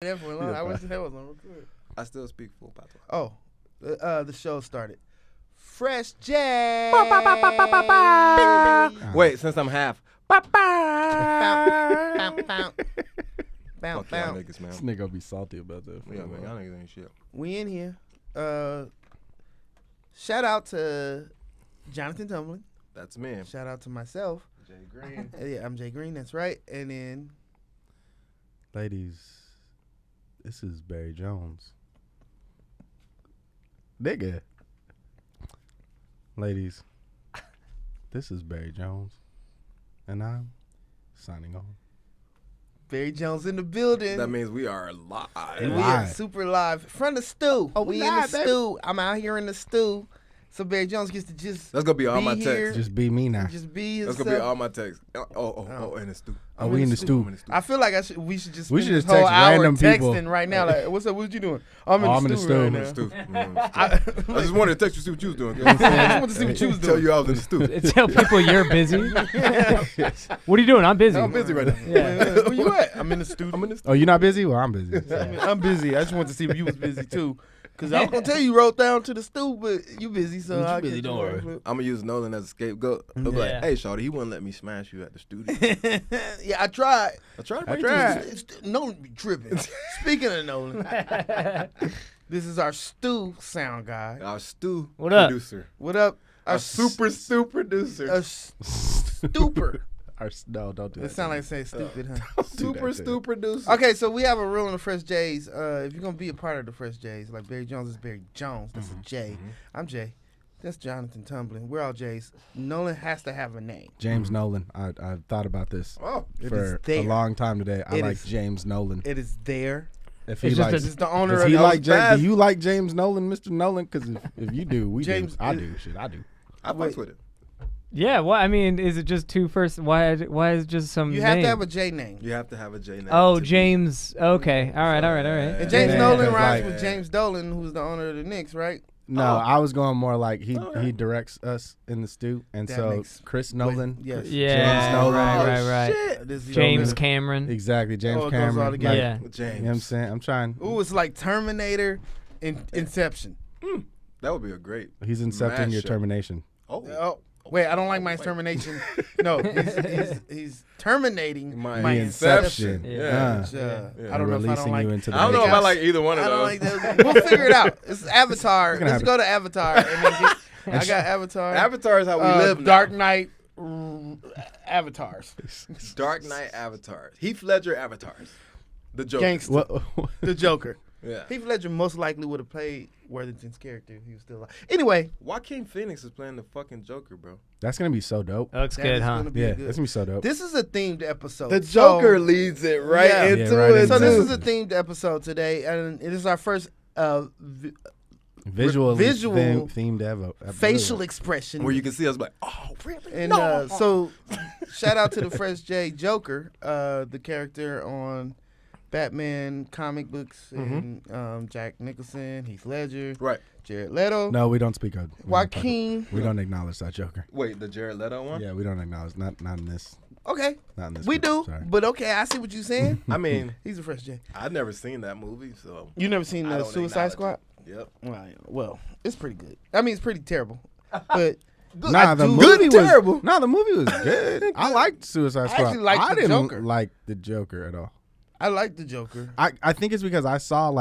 That for a long. I wish that was on record. I still speak full patois. Oh, the show started. Fresh J. Wait, since I'm half. Bow, Fuck y'all niggas, man. This nigga gonna be salty about that. Yeah, man, y'all niggas ain't shit. We in here. Shout out to Jonathan Tumblin. That's me. Shout out to myself. JGreen. Yeah, I'm JGreen. That's right. And then, Ladies, this is Barry Jones. Nigga. Ladies, this is Barry Jones. And I'm signing off. Barry Jones in the building. That means we are live. And we are super live from the stew. Oh, we we in live, the baby. stew. I'm out here in the stew. So Barry Jones gets to just That's gonna be all be my here. texts. Just be me now. just be That's himself. gonna be all my texts. Oh, in the stew. Oh, we in the stew. I'm in the stew. I feel like we should just We spend should this just whole text hour random people. texting right now. Like, what's up? What you doing? I'm Oh, I'm in the stew right I'm now. in the stew. I I just wanted to text you see what you was doing. I just wanted to see what you was Tell doing. you I was in the stew. Tell people you're busy. What are you doing? I'm busy. I'm busy right now. Yeah. Where you at? I'm in the studio. I'm in the stew. Oh, you're not busy? Well, I'm busy. I'm busy. I just wanted to see if you was busy too. Cause I was gonna tell you wrote down to the stew, but you busy, so I'll busy, get don't you worry. on the I'm gonna use Nolan as a scapegoat. I'll be like, Yeah. hey, shawty, he wouldn't let me smash you at the studio. flip. Yeah, I tried. I tried. to I break tried. this. Nolan be tripping. Speaking of Nolan, this is our stew sound guy. Our stew What up? producer. What up? Our super stew producer. a stupor. No, don't do that. It sounds like saying stupid, huh? Super stew producer. Okay, so we have a rule in the Fresh J's. If you're gonna be a part of the Fresh J's, like Barry Jones is Barry Jones. That's a J. I'm Jay. That's Jonathan Tumblin. We're all J's. Nolan has to have a name. James Nolan. I thought about this Oh, It for is a there. long time today. I It like is- James Nolan. It is there. If he It's just likes, This is the owner does of he those like bad- do you like James Nolan, Mr. Nolan? Because if you do, we James- do. I do. Shit, I do. I fucks with it. Yeah. Well, I mean, is it just two first? Why is it just some You name? have to have a J name. You have to have a J name. Oh, to be- James. Okay. All right. And James Yeah, Nolan because, rhymes like- with James Dolan, who's the owner of the Knicks, right? No, Oh. I was going more like he Okay. he directs us in the stew, and That so makes- Chris Nolan. Yes. Yeah. James Nolan. Right. This is James Nolan. Cameron. Exactly, James Oh, it goes all Cameron. together. Like, Yeah. James. You know what I'm saying? I'm trying. Ooh, it's like Terminator and Inception. That would be a great. He's incepting your Mashup. termination. Oh, Oh, wait, I don't like my termination. No, he's terminating My my Inception. inception. Yeah. Which, Yeah. I don't know if I Releasing don't like. you into the I don't know if I Guys, like either one of I don't those. like that. We'll figure it out. It's Avatar. gonna Let's happen. go to Avatar. And then I got Avatar. Avatar is how we live now. Dark Knight avatars. Dark Knight avatars. Heath Ledger avatars. The Joker. Gangster. What? The Joker. Yeah. Heath Ledger most likely would have played Worthington's character if he was still alive. Anyway, Joaquin Phoenix is playing the fucking Joker, bro. That's gonna be so dope. That looks that good, is huh? gonna be Yeah, good. that's gonna be so dope. This is a themed episode. The So- Joker leads it right Yeah. into Yeah, right it. into So this it. is a themed episode today, and it is our first Visual visual themed episode. facial expression. Where you can see us like, oh, really? And No. so, shout out to the Fresh J Joker, the character on Batman comic books, and Jack Nicholson, Heath Ledger, Right. Jared Leto, No, we don't speak of Joaquin. We don't acknowledge that Joker. Wait, the Jared Leto one? Yeah, we don't acknowledge. Not in this. Okay, Not in this. we group, do, Sorry. but okay, I see what you're saying. I mean, He's a Fresh J. I've never seen that movie, so. You never seen I the don't Suicide acknowledge Squad? Yep. Well, it's pretty good. I mean, it's pretty terrible, but Nah, the do- movie was terrible. No, the movie was good. I liked Suicide Squad. actually liked I the didn't Joker. like the Joker at all. I like the Joker. I think it's because I saw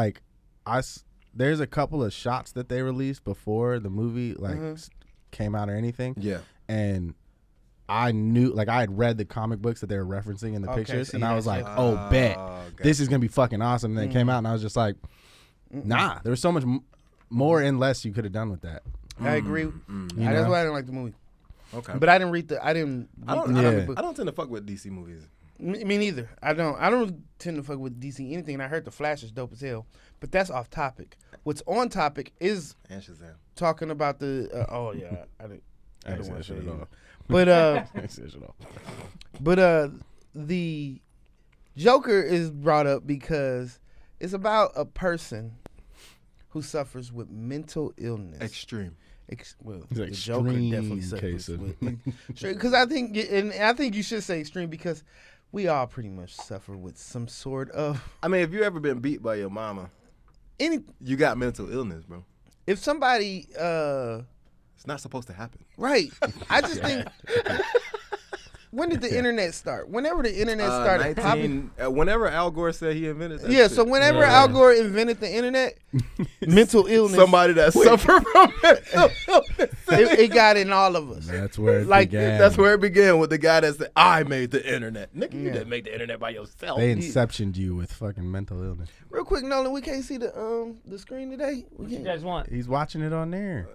there's a couple of shots that they released before the movie came out or anything, Yeah. and I knew I had read the comic books that they were referencing in the Okay, pictures, see, and I was that's like, it. oh, bet gotcha. this is gonna be fucking awesome. And then it came out, and I was just like, nah, there was so much more and less you could have done with that. I agree. You That's know? why I didn't like the movie. Okay. But I didn't read the. I didn't. I don't, read I, the don't, comic book. I don't tend to fuck with DC movies. Me neither. I don't tend to fuck with DC anything. And I heard the Flash is dope as hell. But that's off topic. What's on topic is And Shazam. talking about the. Oh yeah, I didn't. I I didn't ain't want to say say shit at it. all. But I ain't say shit at all. the Joker is brought up because it's about a person who suffers with mental illness. Extreme. Well, It's the an Joker extreme definitely case suffers of- with. Because I think you should say extreme because we all pretty much suffer with some sort of I mean, if you ever been beat by your mama, any. you got mental illness, bro. If somebody, It's not supposed to happen. right? I just think. When did the internet start? Whenever the internet started popping. Whenever Al Gore said he invented that Yeah, shit. so whenever Al Gore invented the internet, mental illness, somebody that suffered from mental illness. it got in all of us. That's where it Like, began. That's where it began with the guy that said, I made the internet. Nigga, you didn't make the internet by yourself. They inceptioned you with fucking mental illness. Real quick, Nolan, we can't see the screen today. What you guys want? He's watching it on there.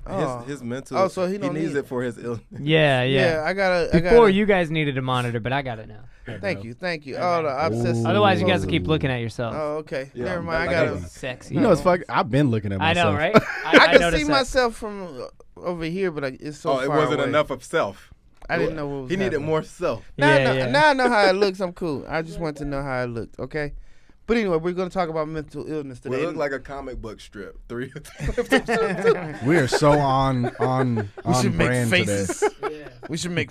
His mental. Oh, so he don't needs need it for his illness. Yeah. Yeah, I gotta. Before you guys needed a monitor, but I got it now. Thank you. Oh, the obsessive. Otherwise, you guys will keep looking at yourself. Oh, okay. Yeah, Never mind. I I gotta. got Sexy. You know, it's fucking. I've been looking at I myself. know, right? I can noticed see that. myself from over here, but it's so it far wasn't away. enough of self. I didn't know what was He needed happening. more self. Now, Yeah. now I know how it looks. I'm cool. I just want to know how it looked. Okay. But anyway, we're going to talk about mental illness We today. look like a comic book strip. We are so on we should make brand faces. today. We should make.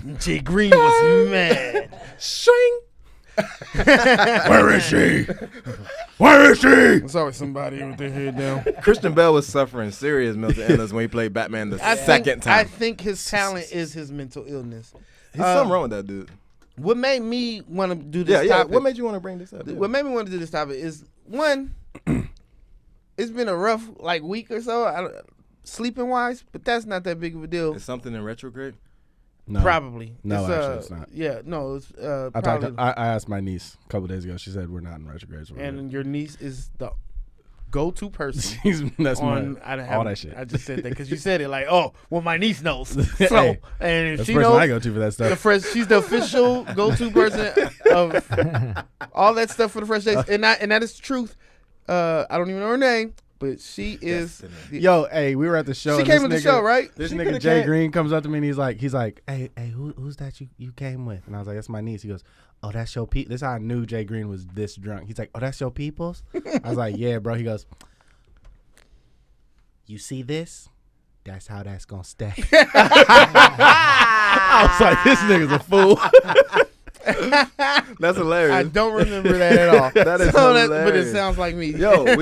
JGreen was mad. Shing. Where is she? Where is she? There's always somebody with their head down. Christian Bale was suffering serious mental illness when he played Batman the second I time. think his talent is his mental illness. There's something wrong with that dude. What made me want to do this Yeah. topic? What made you want to bring this up? Yeah. What made me want to do this topic is one. It's been a rough week or so, sleeping wise, but that's not that big of a deal. Is something in retrograde? No. Probably. No, actually, it's not. Yeah, no, it's I probably. I asked my niece a couple days ago. She said we're not in retrograde. So we're And your niece is the go-to person. that's on my, all that shit. I just said that because you said it like, oh, well, my niece knows. So, Hey, and if That's she the person knows, I go to for that stuff. she's the official go-to person of all that stuff for the Fresh Days, and that is the truth. I don't even know her name, but she is. Yo, hey, we were at the show. She and came this to the nigga- show, right? This She nigga coulda Jay came- Green comes up to me and he's like, hey, who's that you came with? And I was like, that's my niece. He goes, oh, that's your people. This is how I knew Jay Green was this drunk. He's like, oh, that's your peoples? I was like, yeah, bro. He goes, you see this? That's how that's gonna stay. I was like, this nigga's a fool. That's hilarious. I don't remember that at all. That is but it hilarious. sounds like me. Yo,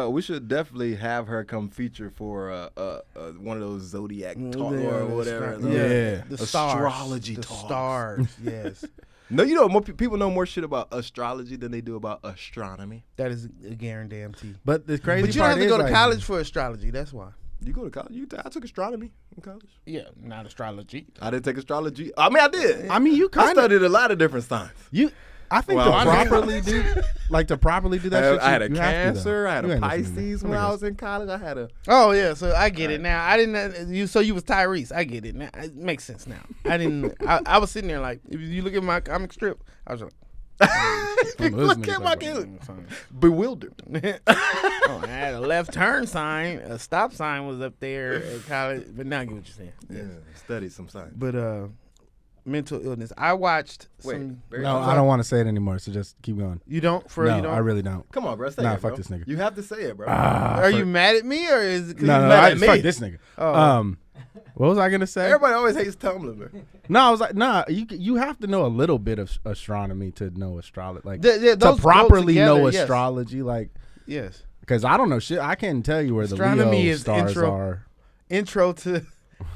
we should definitely have her come feature for one of those zodiac talk or whatever. Yeah. The stars. Astrology The talks. stars. Yes. No, you know, more people know more shit about astrology than they do about astronomy. That is a guarantee. But the crazy But you don't part have to is, go to like, college for astrology. That's why. You go to college? I took astronomy in college. Yeah, not astrology. I didn't take astrology. I mean, I did. I mean, you I kind of studied a lot of different signs. I think Well, to I mean- properly do that shit, I had a you have to, though. Cancer. I had You a ain't listening to me. Pisces when I was in college. I had a. Oh yeah, so I get it now. I didn't. So you was Tyrese. I get it now. It makes sense now. I didn't. I was sitting there like, if you look at my comic strip, I was like, Look at my kid. Bewildered. oh, I had a left turn sign. A stop sign was up there at college. But now I get what you're saying. Yeah, studied some science. But mental illness. I watched. some, No, I don't want to say it anymore. So just keep going. You don't? For No, you don't? I really don't. Come on, bro. Say Nah, it, fuck bro. this nigga. You have to say it, bro. Are you mad at me or is it? 'cause No, you no, mad I at me? fuck this nigga. Oh. What was I gonna say? Everybody always hates Tumblin, man. No, I was like, nah. You have to know a little bit of astronomy to know astrology, like Those to go properly know together, yes. astrology, like Yes. because I don't know shit. I can't tell you where Astronomy the Leo is stars intro. are.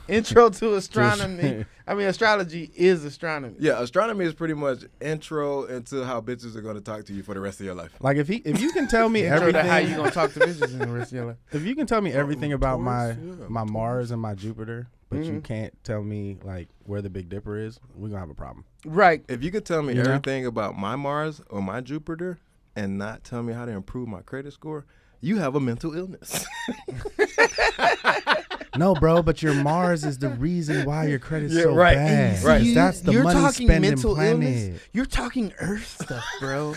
Intro to astronomy. I mean, astrology is astronomy. Yeah, astronomy is pretty much intro into how bitches are going to talk to you for the rest of your life. Like if you can tell me Intro to everything, how you gonna talk to bitches in the rest of your life. if you can tell me everything about Taurus, my Mars and my Jupiter, but Mm-hmm. you can't tell me like where the Big Dipper is, we're gonna have a problem. Right. If you could tell me You know? everything about my Mars or my Jupiter and not tell me how to improve my credit score, you have a mental illness. No, bro, but your Mars is the reason why your credit's Yeah, so right. bad. Right. That's the You're money talking spending mental planet. illness. You're talking Earth stuff, bro.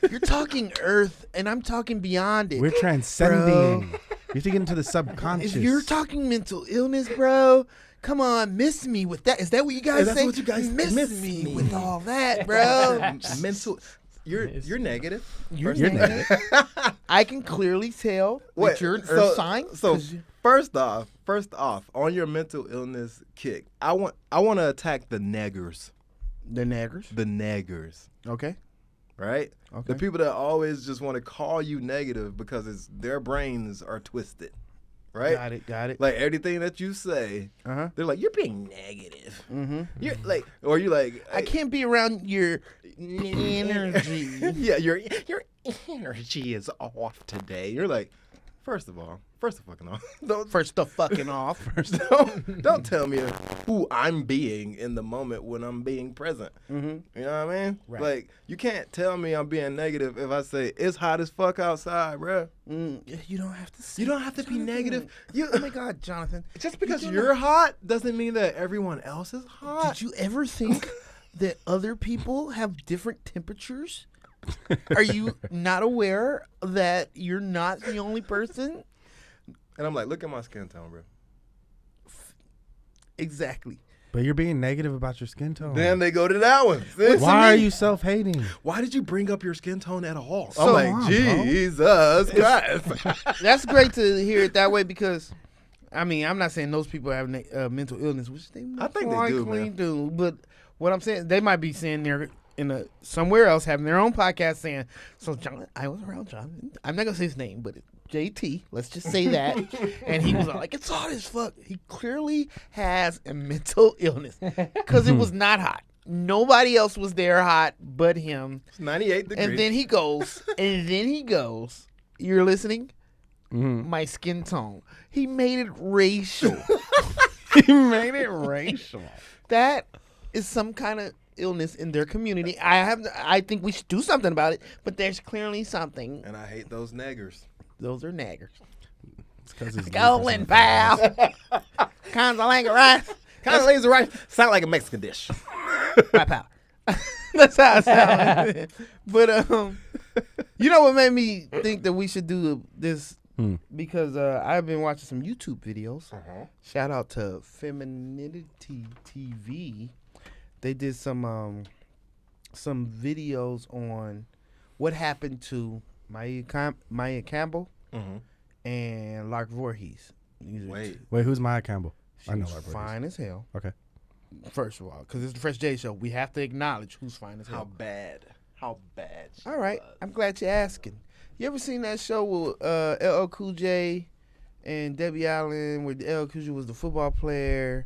You're talking Earth, and I'm talking beyond it. We're transcending. You have to get into the subconscious. If you're talking mental illness, bro, come on, miss me with that. Is that what you guys that's say? what you guys- miss miss me me. with all that, bro. Mental. You're negative. You're You're negative. I can clearly tell that you're an Earth sign. So 'cause you- first off, on your mental illness kick, I want to attack the neggers. The naggers. The naggers. Okay. Right? Okay. The people that always just want to call you negative because their brains are twisted. Right? Got it. Like everything that you say, they're like, you're being negative. You're like, or you like, I can't be around your energy. yeah, your energy is off today. You're like, first of fucking off. Don't tell me who I'm being in the moment when I'm being present. You know what I mean? Right. Like, you can't tell me I'm being negative if I say it's hot as fuck outside, bro. You don't have to. You don't have to be negative. Oh my God, Jonathan! Just because you're hot doesn't mean that everyone else is hot. Did you ever think that other people have different temperatures? Are you not aware that you're not the only person? And I'm like, look at my skin tone, bro. Exactly. But you're being negative about your skin tone. Then they go to that one. Why are you self-hating? Why did you bring up your skin tone at all? So, I'm like, Jesus Christ. That's great to hear it that way because, I mean, I'm not saying those people have mental illness, which they I think they do, likely man. do. But what I'm saying, they might be saying they're somewhere else having their own podcast saying, so John, I was around John. I'm not going to say his name, but JT, let's just say that. And he was like, it's hot as fuck. He clearly has a mental illness because it was not hot. Nobody else was there hot but him. It's 98 degrees. And then he goes, you're listening? My skin tone. He made it racial. That is some kind of illness in their community. I think we should do something about it, but there's clearly something. And I hate those naggers. Those are naggers. It's Golden pal. Consolango rice. Condoleezza rice sound like a Mexican dish. My pal. That's how it sounds. But you know what made me think that we should do this? Because I've been watching some YouTube videos. Shout out to Femininity TV. They did some videos on what happened to Maya Campbell and Lark Voorhees. Wait, who's Maya Campbell? I know Lark fine as hell. Okay. First of all, because it's the Fresh J show, we have to acknowledge who's fine as hell. How bad. All right, I'm glad you're asking. You ever seen that show with LL Cool J and Debbie Allen, where LL Cool J was the football player?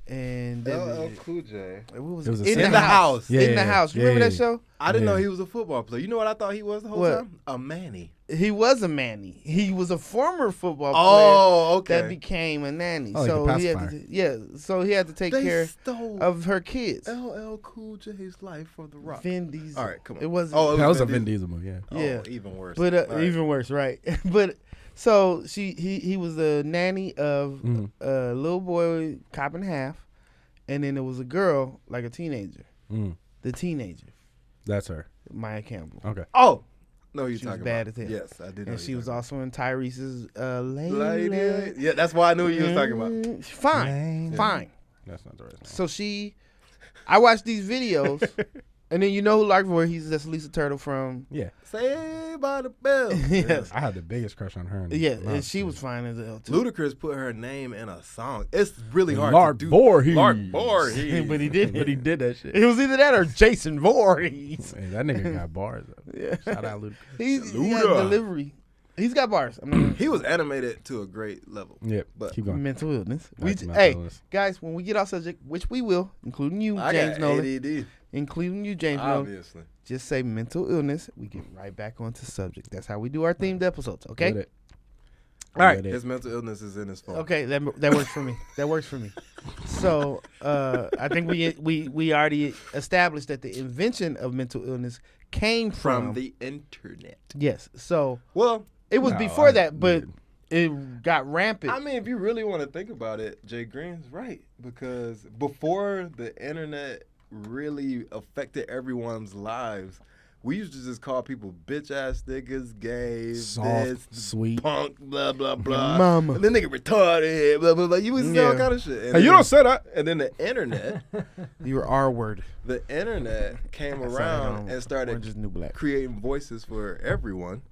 And LL Cool J. What was It was it? a In the house. Yeah, In the house. You remember that show? I didn't know he was a football player. You know what I thought he was the whole What? time? A Manny. He was a Manny. He was a former football player Oh, okay. that became a nanny. Oh, like so a he had pacifier. so he had to take They care stole of her kids. LL Cool J's life for The Rock. Vin Diesel. All right, come on. It wasn't. Oh, That was a Vin Diesel movie, yeah. Yeah. Oh, even worse. But All right. even worse, right? But so he was the nanny of a little boy, cop in half, and then there was a girl, like a teenager. The teenager, That's her. Maya Campbell. Okay. Oh, no, you're She was talking bad about. as hell. Yes, I did know. And she was also in Tyrese's Lady. Yeah, that's why I knew you was talking about. Fine. That's not the right name. So I watched these videos, and then you know who Lark Voorhees is? That's Lisa Turtle from. Yeah. Saved by the Bell. Yes. I had the biggest crush on her. Yeah, and she was fine as hell too. Ludacris put her name in a song. It's really hard Lark to do. Voorhees. Lark Voorhees. But he did. But he did that shit. It was either that or Jason Voorhees. Hey, that nigga got bars. Yeah. Shout out Ludacris. He got delivery. He's got bars. He was animated to a great level. Yep. But Keep going. Mental illness. Back to mental Hey, illness. guys, when we get off subject, which we will, including you, I James got Nolan, ADD, including you, James Nolan, obviously. just say mental illness. We get right back onto subject. That's how we do our themed episodes, okay? With it. All right. With it. His mental illness is in his phone. Okay, that works for me. That works for me. So I think we already established that the invention of mental illness came From the internet. yes. So Well, it was No, before that, but dude. it got rampant. I mean, if you really want to think about it, Jay Green's right. Because before the internet really affected everyone's lives, we used to just call people bitch ass niggas, gays, Soft, this, sweet. punk, blah, blah, blah. Mama. And then nigga retarded, blah, blah, blah. You would say all Yeah. kind of shit. And Hey, you then- don't say that. And then the internet, Your R word. the internet came I saw that around on and Orange started is New Black. creating voices for everyone.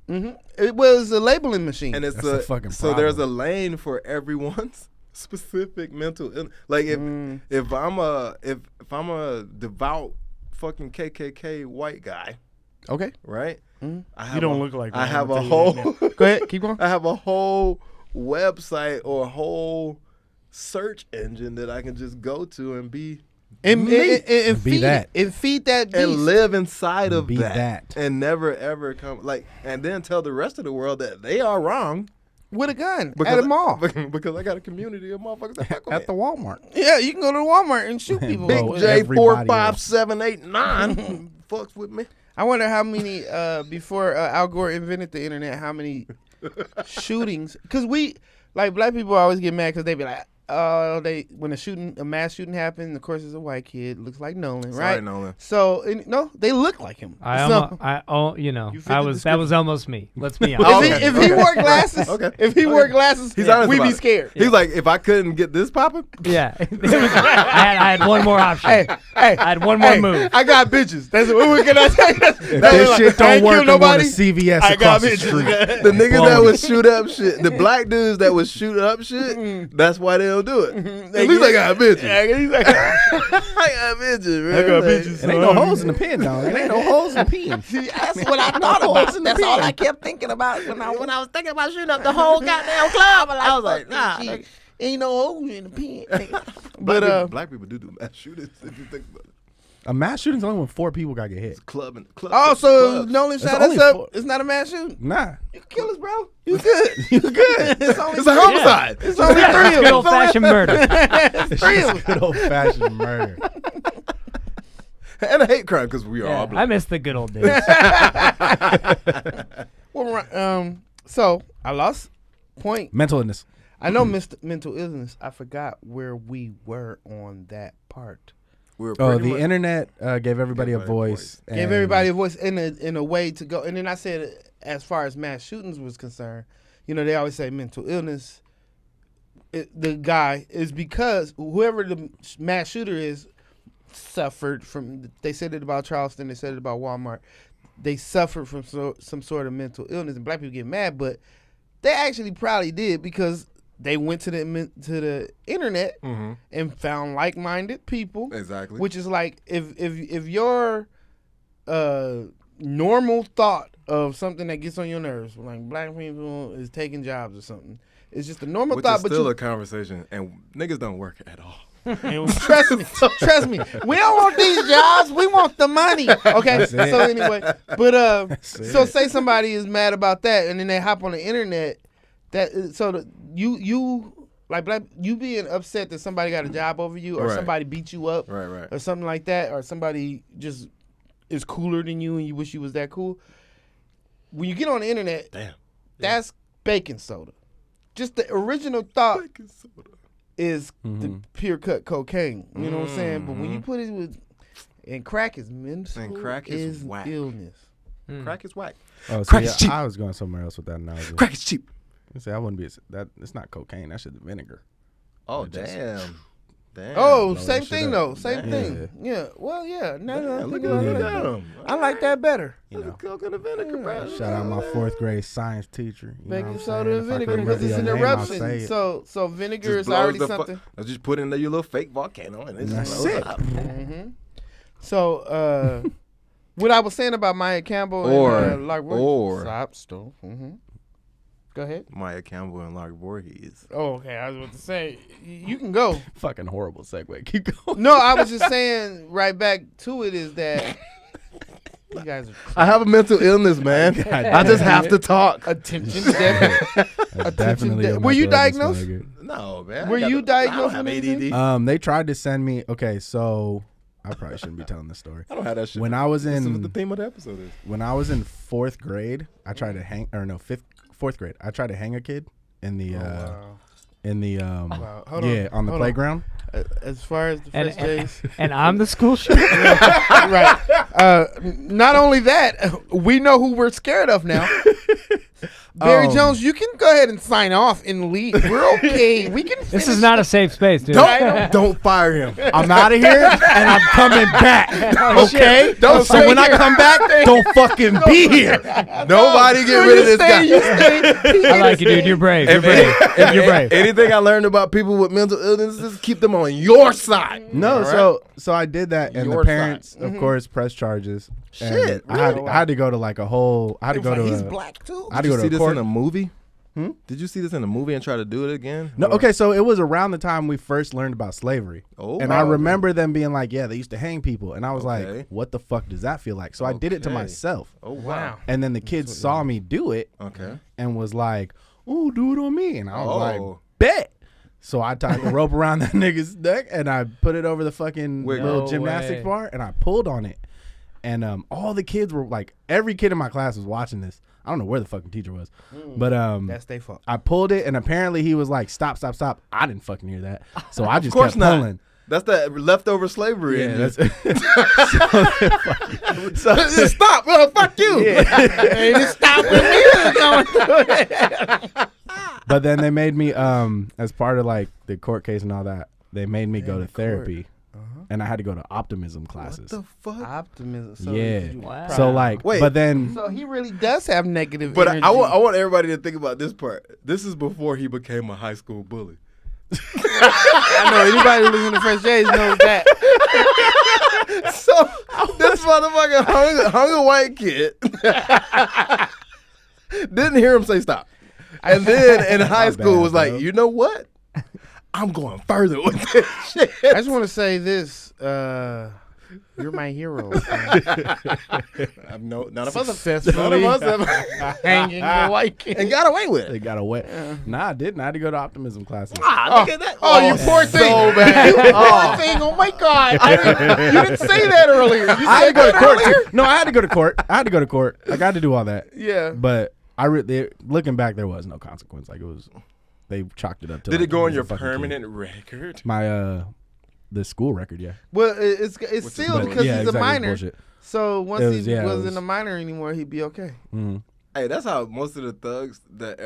It was a labeling machine. And it's That's the fucking so there's a problem. lane for everyone's specific mental illness. Like if I'm a devout fucking KKK white guy, Okay. right? Mhm. You don't look like I one, have I'm a gonna tell you whole. that Go ahead. Keep going. I have a whole website or a whole search engine that I can just go to and be And me. Be feed that. it. And feed that beast. and live inside of Be that, that. and never ever come and then tell the rest of the world that they are wrong with a gun at a mall. because I got a community of motherfuckers that fuck with At the me. Walmart. Yeah, you can go to Walmart and shoot And people. blow with Big it. J everybody 45789 fucks with me. I wonder how many before Al Gore invented the internet, how many shootings? Because black people always get mad because they be like, oh, when a mass shooting happened, of course it's a white kid, looks like Nolan, Sorry, right? Nolan. So no, they look like him. So, You fit that the was almost me. Let's be honest. Oh, if he wore glasses, Okay. wore glasses, He's honest we'd about be it. scared. He's like, if I couldn't get this popping, Yeah, I had one more option. Hey, I had one more move. I got bitches. That's what we're gonna say. If this shit don't work, I'm going to CVS I got across the bitches. street. the niggas that Blowing would shoot up shit, the black dudes that would shoot up shit, that's why they don't do it. At least I got bitches. Yeah, he's like, I got bitches, man. I got bitches. It ain't no holes in the pen, dog. It ain't no holes in the pen. that's what I thought about. That's all I kept thinking about when I was thinking about shooting up the whole goddamn club. I was like, nah, ain't no holes in the pen. But Black people do mass shootings if you think about it. A mass shooting's only when 4 people got get hit. Club. oh, so clubs. Nolan It's shot only us up. four. It's not a mass shooting. Nah. You can kill us, bro. You good? You good. It's only It's a homicide. It's only Yeah, three good of old them. fashioned murder. It's just good old fashioned murder. And a hate crime because we are all Yeah, I black. miss the good old days. Well, so I lost point. Mental illness. I know mental illness. I forgot where we were on that part. We were Oh, pretty the much- internet gave everybody a voice. Gave and- everybody a voice in a way to go. And then I said, as far as mass shootings was concerned, they always say mental illness. The guy is because whoever the mass shooter is suffered from. They said it about Charleston. They said it about Walmart. They suffered from some sort of mental illness, and black people get mad, but they actually probably did because they went to the internet Mhm. and found like-minded people. Exactly. Which is like if your normal thought of something that gets on your nerves, like black people is taking jobs or something, it's just a normal Which thought. is But still a conversation, and niggas don't work at all. trust me, we don't want these jobs. We want the money. Okay. That's it. So anyway, but That's so it. say somebody is mad about that, and then they hop on the internet. You like black, you being upset that somebody got a job over you, or Right. somebody beat you up, Right. or something like that, or somebody just is cooler than you and you wish you was that cool. When you get on the internet, Damn. that's baking soda. Just the original thought Baking soda. is the pure cut cocaine. You know what I'm saying? But when you put it with, and crack is mental, And crack is whack. illness. Crack is whack. Oh, so Crack is cheap. I was going somewhere else with that analogy. Crack is cheap. I say I wouldn't be that. It's not cocaine. That shit's vinegar. Oh, It just- damn. Damn. Oh, blow same that shit thing up. though. Same Damn. thing. Yeah. Well, yeah. No, Damn, look think about at it. him. I like that better. You know. Coke and the vinegar, bro. Shout out my 4th grade science teacher. You know Baking what I'm soda saying? and If I vinegar couldn't because it's an remember your name, I'll eruption. say it. So vinegar Just is blows already the something. I just put in there your little fake volcano and it's That's just it. blows up. Mm-hmm. So what I was saying about Maya Campbell Or- and or- stop. Mm-hmm. Go ahead. Maya Campbell and Larry Voorhees. Oh, okay. I was about to say you can go. Fucking horrible segue. Keep going. No, I was just saying right back to it is that you guys are I have a mental illness, man. I just have to talk. attention deficit. That's definitely a Were you mental illness, diagnosed? nigga. No, man. Were you diagnosed I don't with have anything? ADD. They tried to send me. Okay, so I probably shouldn't be telling this story. I don't have that shit. When I was This is what the in theme of the episode is. when I was in 4th grade, I tried to hang 4th grade. I tried to hang a kid in the Wow. Hold yeah on the Hold playground. As far as the And, first days, and I'm the school shooter. right? Not only that, we know who we're scared of now. Barry Jones, you can go ahead and sign off and leave. We're okay. We can. This is not a safe space, dude. Don't fire him. I'm out of here and I'm coming back. Okay? Don't So when I come back, don't fucking be here. Nobody get rid of this guy. I like you, dude. You're brave. You're brave. You're brave. Anything I learned about people with mental illnesses, keep them on your side. No, All right? so I did that, and Your the parents, side. of course, pressed charges. Shit, And I had to go to like a whole. I had to go to. He's a- black too. I had to Did go you to see a this court. in a movie? Did you see this in a movie and try to do it again? No, Or- okay, so it was around the time we first learned about slavery. Oh, And I remember them being like, yeah, they used to hang people. And I was Okay. like, what the fuck does that feel like? So I did it to Okay. myself. Oh wow. And then the kids saw me do it Okay. and was like, ooh, do it on me. And I was like, Oh. bet. So I tied the rope around that nigga's neck and I put it over the fucking Wait, little no gymnastics way. bar and I pulled on it. And all the kids were like, every kid in my class was watching this. I don't know where the fucking teacher was. But That's their fault. I pulled it and apparently he was like, stop, stop, stop. I didn't fucking hear that. So I Of just course kept not. pulling. That's that leftover slavery. Yeah, in that's you. Just stop. Well, fuck you. Hey, just stop when we was going through it. But then they made me, as part of like the court case and all that, they made me go to therapy, and I had to go to optimism classes. What the fuck? Optimism. So Yeah. Wow. So like, Wait. but then So he really does have negative But energy. I want everybody to think about this part. This is before he became a high school bully. I know anybody who listens to Fresh J's knows that. So this motherfucker hung a white kid. Didn't hear him say stop. And then in high school bad, was like, bro. you know what? I'm going further with this shit. I just want to say this. You're my hero. None of us Successfully have hanging the white kid. and got away with they it. got away. Nah, I didn't. I had to go to optimism classes. Look at that. Oh, you poor thing. So bad. You poor thing. Oh, my God. You didn't say that earlier. You I had to said go to that court. earlier? Too. No, I had to go to court. I had to go to court. I got to do all that. Yeah. But looking back, there was no consequence. Like it was, they chalked it up to. Did like, it go he on was your a fucking permanent kid. record? My the school record, yeah. Well, it's still But, because yeah, he's exactly, a minor. bullshit. So once It was- he yeah, it wasn't was- a minor anymore, he'd be okay. Mhm. Hey, that's how most of the thugs that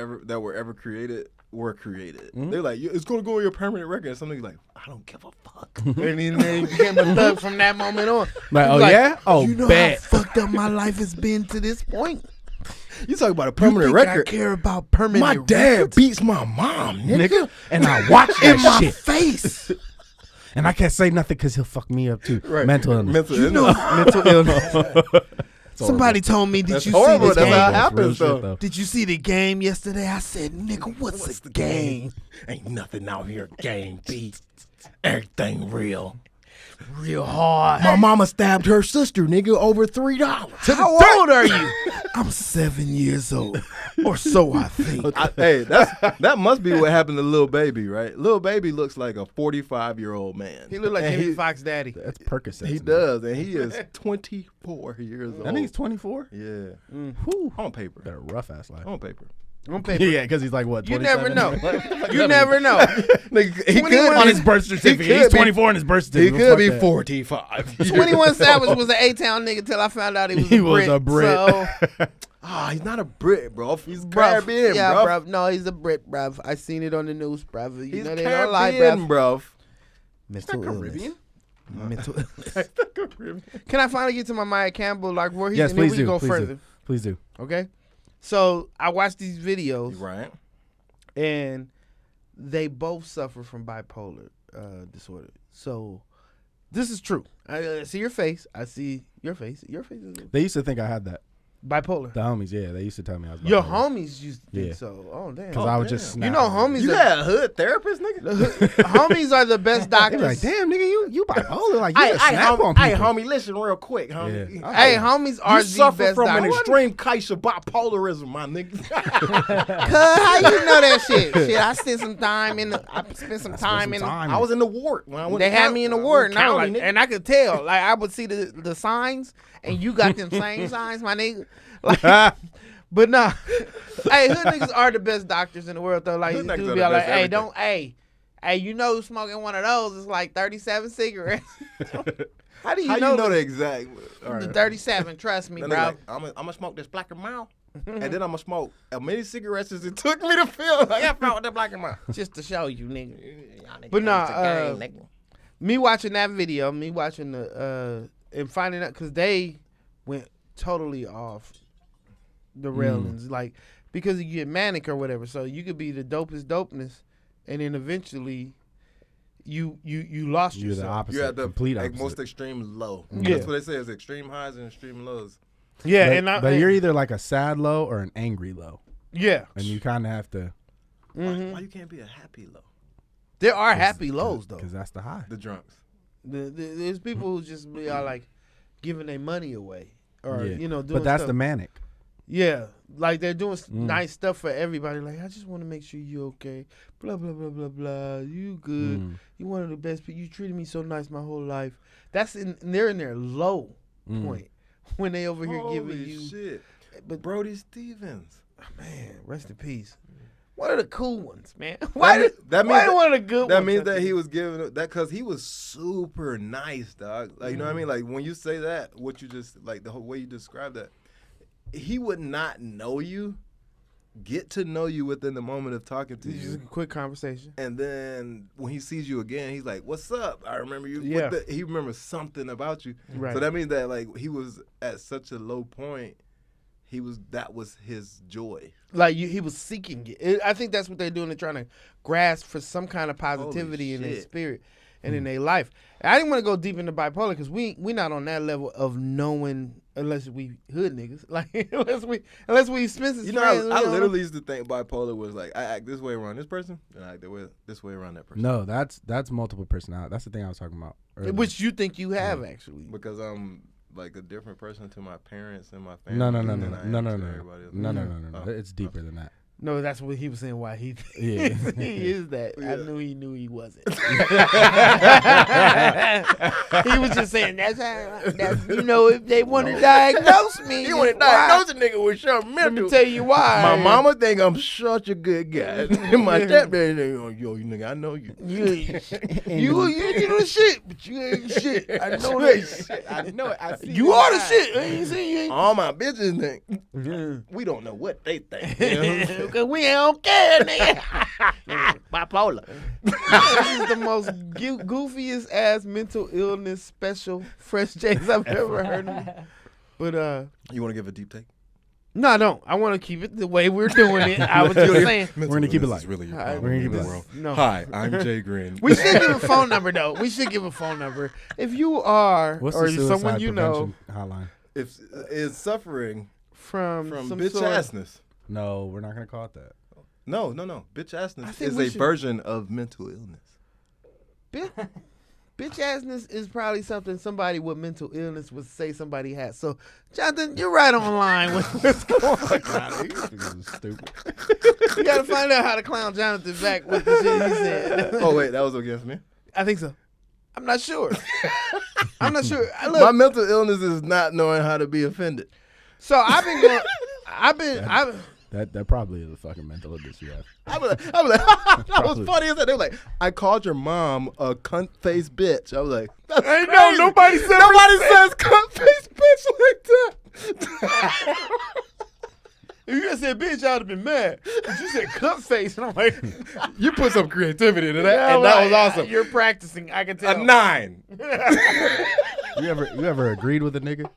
were ever created were created. They're like, it's gonna go on your permanent record. And somebody's like, I don't give a fuck. And then he became a thug from that moment on. Like, He's oh yeah, oh you know bet. how fucked up my life has been to this point. You talk about a You permanent think record. I care about permanent My dad records? beats my mom, nigga. nigga, and I watch in that my shit, face. and I can't say nothing because he'll fuck me up too. Right. Mental illness. Mental You illness. know, mental illness. Somebody told me, did That's you horrible. see the That's how it game? happens, real shit, though. Did you see the game yesterday? I said, nigga, what's the game? Ain't nothing out here game beat. Everything real. Real hard. My mama stabbed her sister, nigga, over $3. How old are you? I'm 7 years old. Or so I think. Hey, that must be what happened to Lil Baby, right? Lil Baby looks like a 45-year-old man. He look like And Jamie Foxx daddy. That's Percocet. He does, and he is 24 years old. I think he's 24. Yeah. Whew. On paper. Got a rough ass life. On paper. On paper. Yeah, because he's like what? You 27? never know. You never know. Nigga, he 21 could On be, his birth certificate, could he's be- 24 on his birth he certificate. could be Fuck that. 45. 21 Savage was an A-Town nigga till I found out he was He a was Brit. a Brit. So, Ah, he's not a Brit, bro. He's bruv, Caribbean, yeah, bro. bruv. No, he's a Brit, bruv. I seen it on the news, bruv. You He's know they don't lie, Caribbean, bruv. bro. Mental Caribbean? Mental illness. Can I finally get to my Maya Campbell, like where he's Yes, and then please we do. go Please further. do. Please do. Okay? So I watched these videos Right. and they both suffer from bipolar disorder. So this is true. I see your face. I see your face. Your face is They used to think I had that. bipolar. The homies, yeah, they used to tell me I was. Your bipolar. homies used to think Yeah. so. Oh damn. Because I would just You snap. know, homies. You are, got a hood therapist, nigga? homies are the best They doctors. be like, damn, nigga, you bipolar? Like you just snap on hey, people. homie, listen real quick, homie. Yeah. Hey, homies are You the suffer best from an doctors. extreme case of bipolarism, my nigga. Cuz, how you know that shit? Shit, I spent some time in. I spent some time in. I was in the ward when I went. They to had county- me in the I ward, went and I was county, like, nigga. and I could tell. Like I would see the signs, and you got them same signs, my nigga. Like, but nah, hey, hood niggas are the best doctors in the world though. Like Hood you niggas do are be the like, best hey, everything. don't, hey, you know, smoking one of those is like 37 cigarettes. How do you How know? you know the exact? All The right. 37. Trust me, Then bro. they like, I'm gonna smoke this black and mild. and then I'm gonna smoke as many cigarettes as it took me to feel like I felt the black in my. Just to show you, nigga. But nah, me watching that video, me watching the and finding out because they went totally off the railings, like because you get manic or whatever. So you could be the dopeness, and then eventually you lost You're yourself. the opposite. You're at the complete opposite. most extreme low. Yeah. That's what they say is extreme highs and extreme lows. Yeah, but you're either like a sad low or an angry low, yeah, and you kind of have to. Why you can't be a happy low? There are happy lows though. Because that's the high. The drunks. There's people who just be are like giving their money away or doing But that's stuff. the manic. Yeah, like they're doing nice stuff for everybody. Like, I just want to make sure you okay. Blah blah blah blah blah. You good? You one of the best people. You treated me so nice my whole life. They're in their low point when they over here giving you. Shit. But Brody Stevens. man, rest in peace. One of the cool ones, man. Why one of the good ones? That means that he was giving that because he was super nice, dog. Like you know what I mean? Like when you say that, what you just like the whole way you describe that, he would not know you, get to know you within the moment of talking to Just you, a quick conversation. and then when he sees you again, he's like, "What's up? I remember you." Yeah. He remembers something about you. Right. So that means that like he was at such a low point. That was his joy. Like he was seeking it. I think that's what they're doing. They're trying to grasp for some kind of positivity in their spirit and in their life. I didn't want to go deep into bipolar because we not on that level of knowing unless we hood niggas. Like unless we Spencer's You know, friends. I literally used to think bipolar was like I act this way around this person, and I act this way around that person. No, that's multiple personality. That's the thing I was talking about earlier. Which you think you have actually. Because I'm like a different person to my parents and my family. No. than I am to everybody else. No. It's deeper than that. No, that's what he was saying. Why he Yeah. he is that. Yeah. I knew he wasn't. He was just saying that's how. If they want to diagnose me, You want to why? diagnose a nigga with something Let mental. me tell you why. My mama think I'm such a good guy. My stepdaddy think, yo, you nigga, I know you. You the shit, but you ain't shit. I know that shit. I know it. I see You are the shit. I ain't saying you ain't. All my bitches think. We don't know what they think. You know? Because we don't care, nigga. Bipolar. This is the most goofiest ass mental illness special fresh J's I've ever heard of. But You want to give a deep take? no, I don't. I want to keep it the way we're doing it. I was just saying. We're gonna keep it light. Really your All right, problem we're gonna in keep the it world. No. Hi, I'm Jay Green. We should give a phone number though. We should give a phone number. If you are What's or the suicide someone you know prevention hotline? If is suffering from some bitch sort assness. No, we're not gonna call it that. No. Bitch I assness think is we a should- version of mental illness. bitch assness is probably something somebody with mental illness would say somebody has. So, Jonathan, you're right on line with what's going on. Stupid. You got to find out how to clown Jonathan back with the shit he said. Oh wait, that was against me. I think so. I'm not sure. I'm not sure. My Look, mental illness is not knowing how to be offended. so I've been going. I've That probably is a fucking mental illness you have. I was like, that was Probably. funny as that. They were like, I called your mom a cunt face bitch. I was like, that's ain't crazy. nobody says cunt face bitch like that. If you just said bitch, I'd have been mad. But you said cup face, and I'm like, You put some creativity into that, yeah, and that like, was awesome. You're practicing. I can A tell. 9. You ever agreed with a nigga?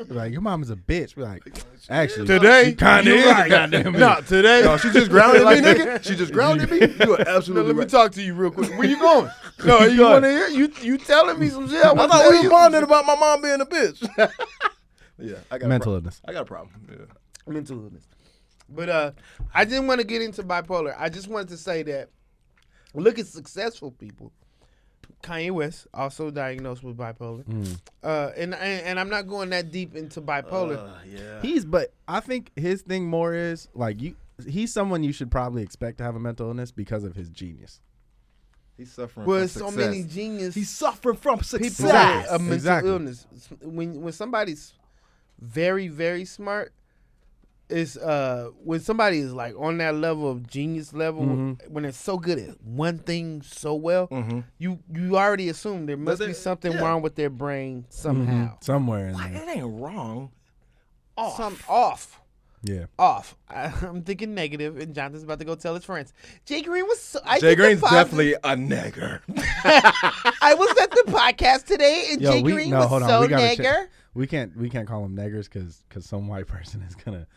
Be like, your mom is a bitch. Be like, actually, Today, she kind of you're is. right. Goddamn it. No, today. No, she just grounded me, nigga. She just grounded me. You are No, absolutely let me right. talk to you real quick. Where you going? No, you want to hear? You telling me some shit? I I want thought to we tell was you. bonding about my mom being a bitch. Yeah, I got Mental a illness. I got a problem. Yeah. Mental illness. But I didn't want to get into bipolar. I just wanted to say that look at successful people. Kanye West also diagnosed with bipolar. And I'm not going that deep into bipolar. Yeah. But I think his thing more is like he's someone you should probably expect to have a mental illness because of his genius. He's suffering But from so success. many genius He's suffering from people success. with a mental Exactly. illness. When somebody's very, very smart, is when somebody is like on that level of genius level, when they're so good at one thing so well, you already assume there must be something wrong with their brain somehow. Somewhere in Like, there. it ain't wrong. Something off. Yeah. off. I'm thinking negative, and Jonathan's about to go tell his friends. Jay Green was. Jay Green's definitely a nigger. I was at the podcast today, and Jay Green was so nigger. We can't call them niggers because some white person is gonna.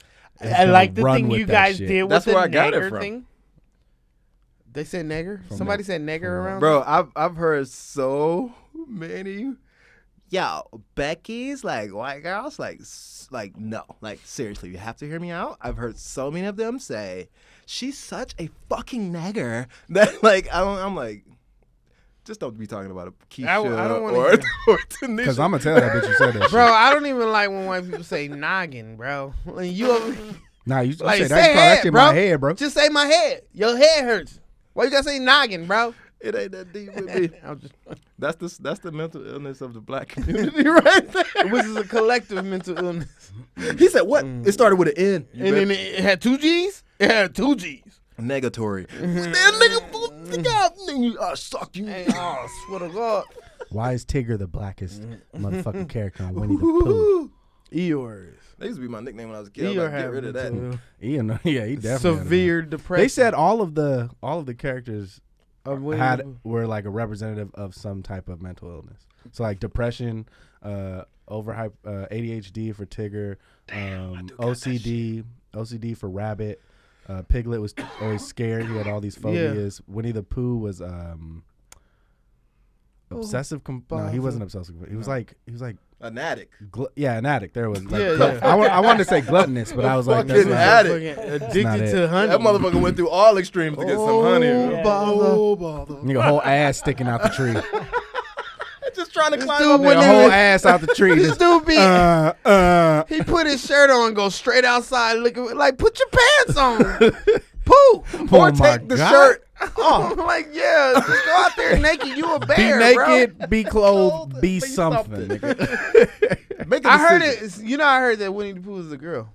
I like the thing you guys did with That's the where I got it nigger from. thing. They said nigger. Somebody said nigger around. Bro, I've heard so many. Yo, Becky's like white girls, like no, like seriously, you have to hear me out. I've heard so many of them say she's such a fucking nigger that like I'm like, just don't be talking about a Keisha I don't wanna or Tanisha. Because I'm gonna tell that bitch you said that shit. Bro, I don't even like when white people say noggin, bro. Like, Nah, you like, say say that. head, That shit bro. my head, bro. Just say my head. Your head hurts. Why you gotta say noggin, bro? It ain't that deep with me. I'm just, That's the mental illness of the black community right there. which is a collective mental illness. He said what? It started with an N. And then it had 2 G's? It had 2 G's. Negatory. Nigga, I suck you. Hey, oh, swear to God. Why is Tigger the blackest motherfucking character on Winnie the Pooh? Eeyores. That used to be my nickname when I was a kid. I was Eeyore like, get had rid of that. mental Ian, yeah, he definitely had severe that. depression. They said all of the characters Of Winnie the Pooh. were like a representative of some type of mental illness. So like depression, overhype, ADHD for Tigger, OCD for Rabbit. Piglet was always scared. He had all these phobias. Winnie the Pooh was obsessive. No, he wasn't obsessive. He was like An addict. an addict. There was like Yeah. I wanted to say gluttonous, but I was like, Fucking that's not addict. Addicted not to honey. That motherfucker went through all extremes to get some honey. Oh, bother. Oh, bother. Nigga, whole ass sticking out the tree. Just trying to climb dude up. went Nigga, in whole with- ass out the tree. This Just, dude be, he put his shirt on, go straight outside, looking like, put your pants on. Pooh. Or oh my take the God. shirt. I'm like, yeah, just go out there naked. You a Be bear, naked, be clothed, be Be something. something. Nigga. Make a I heard decision. it. You know, I heard that Winnie the Pooh is a girl.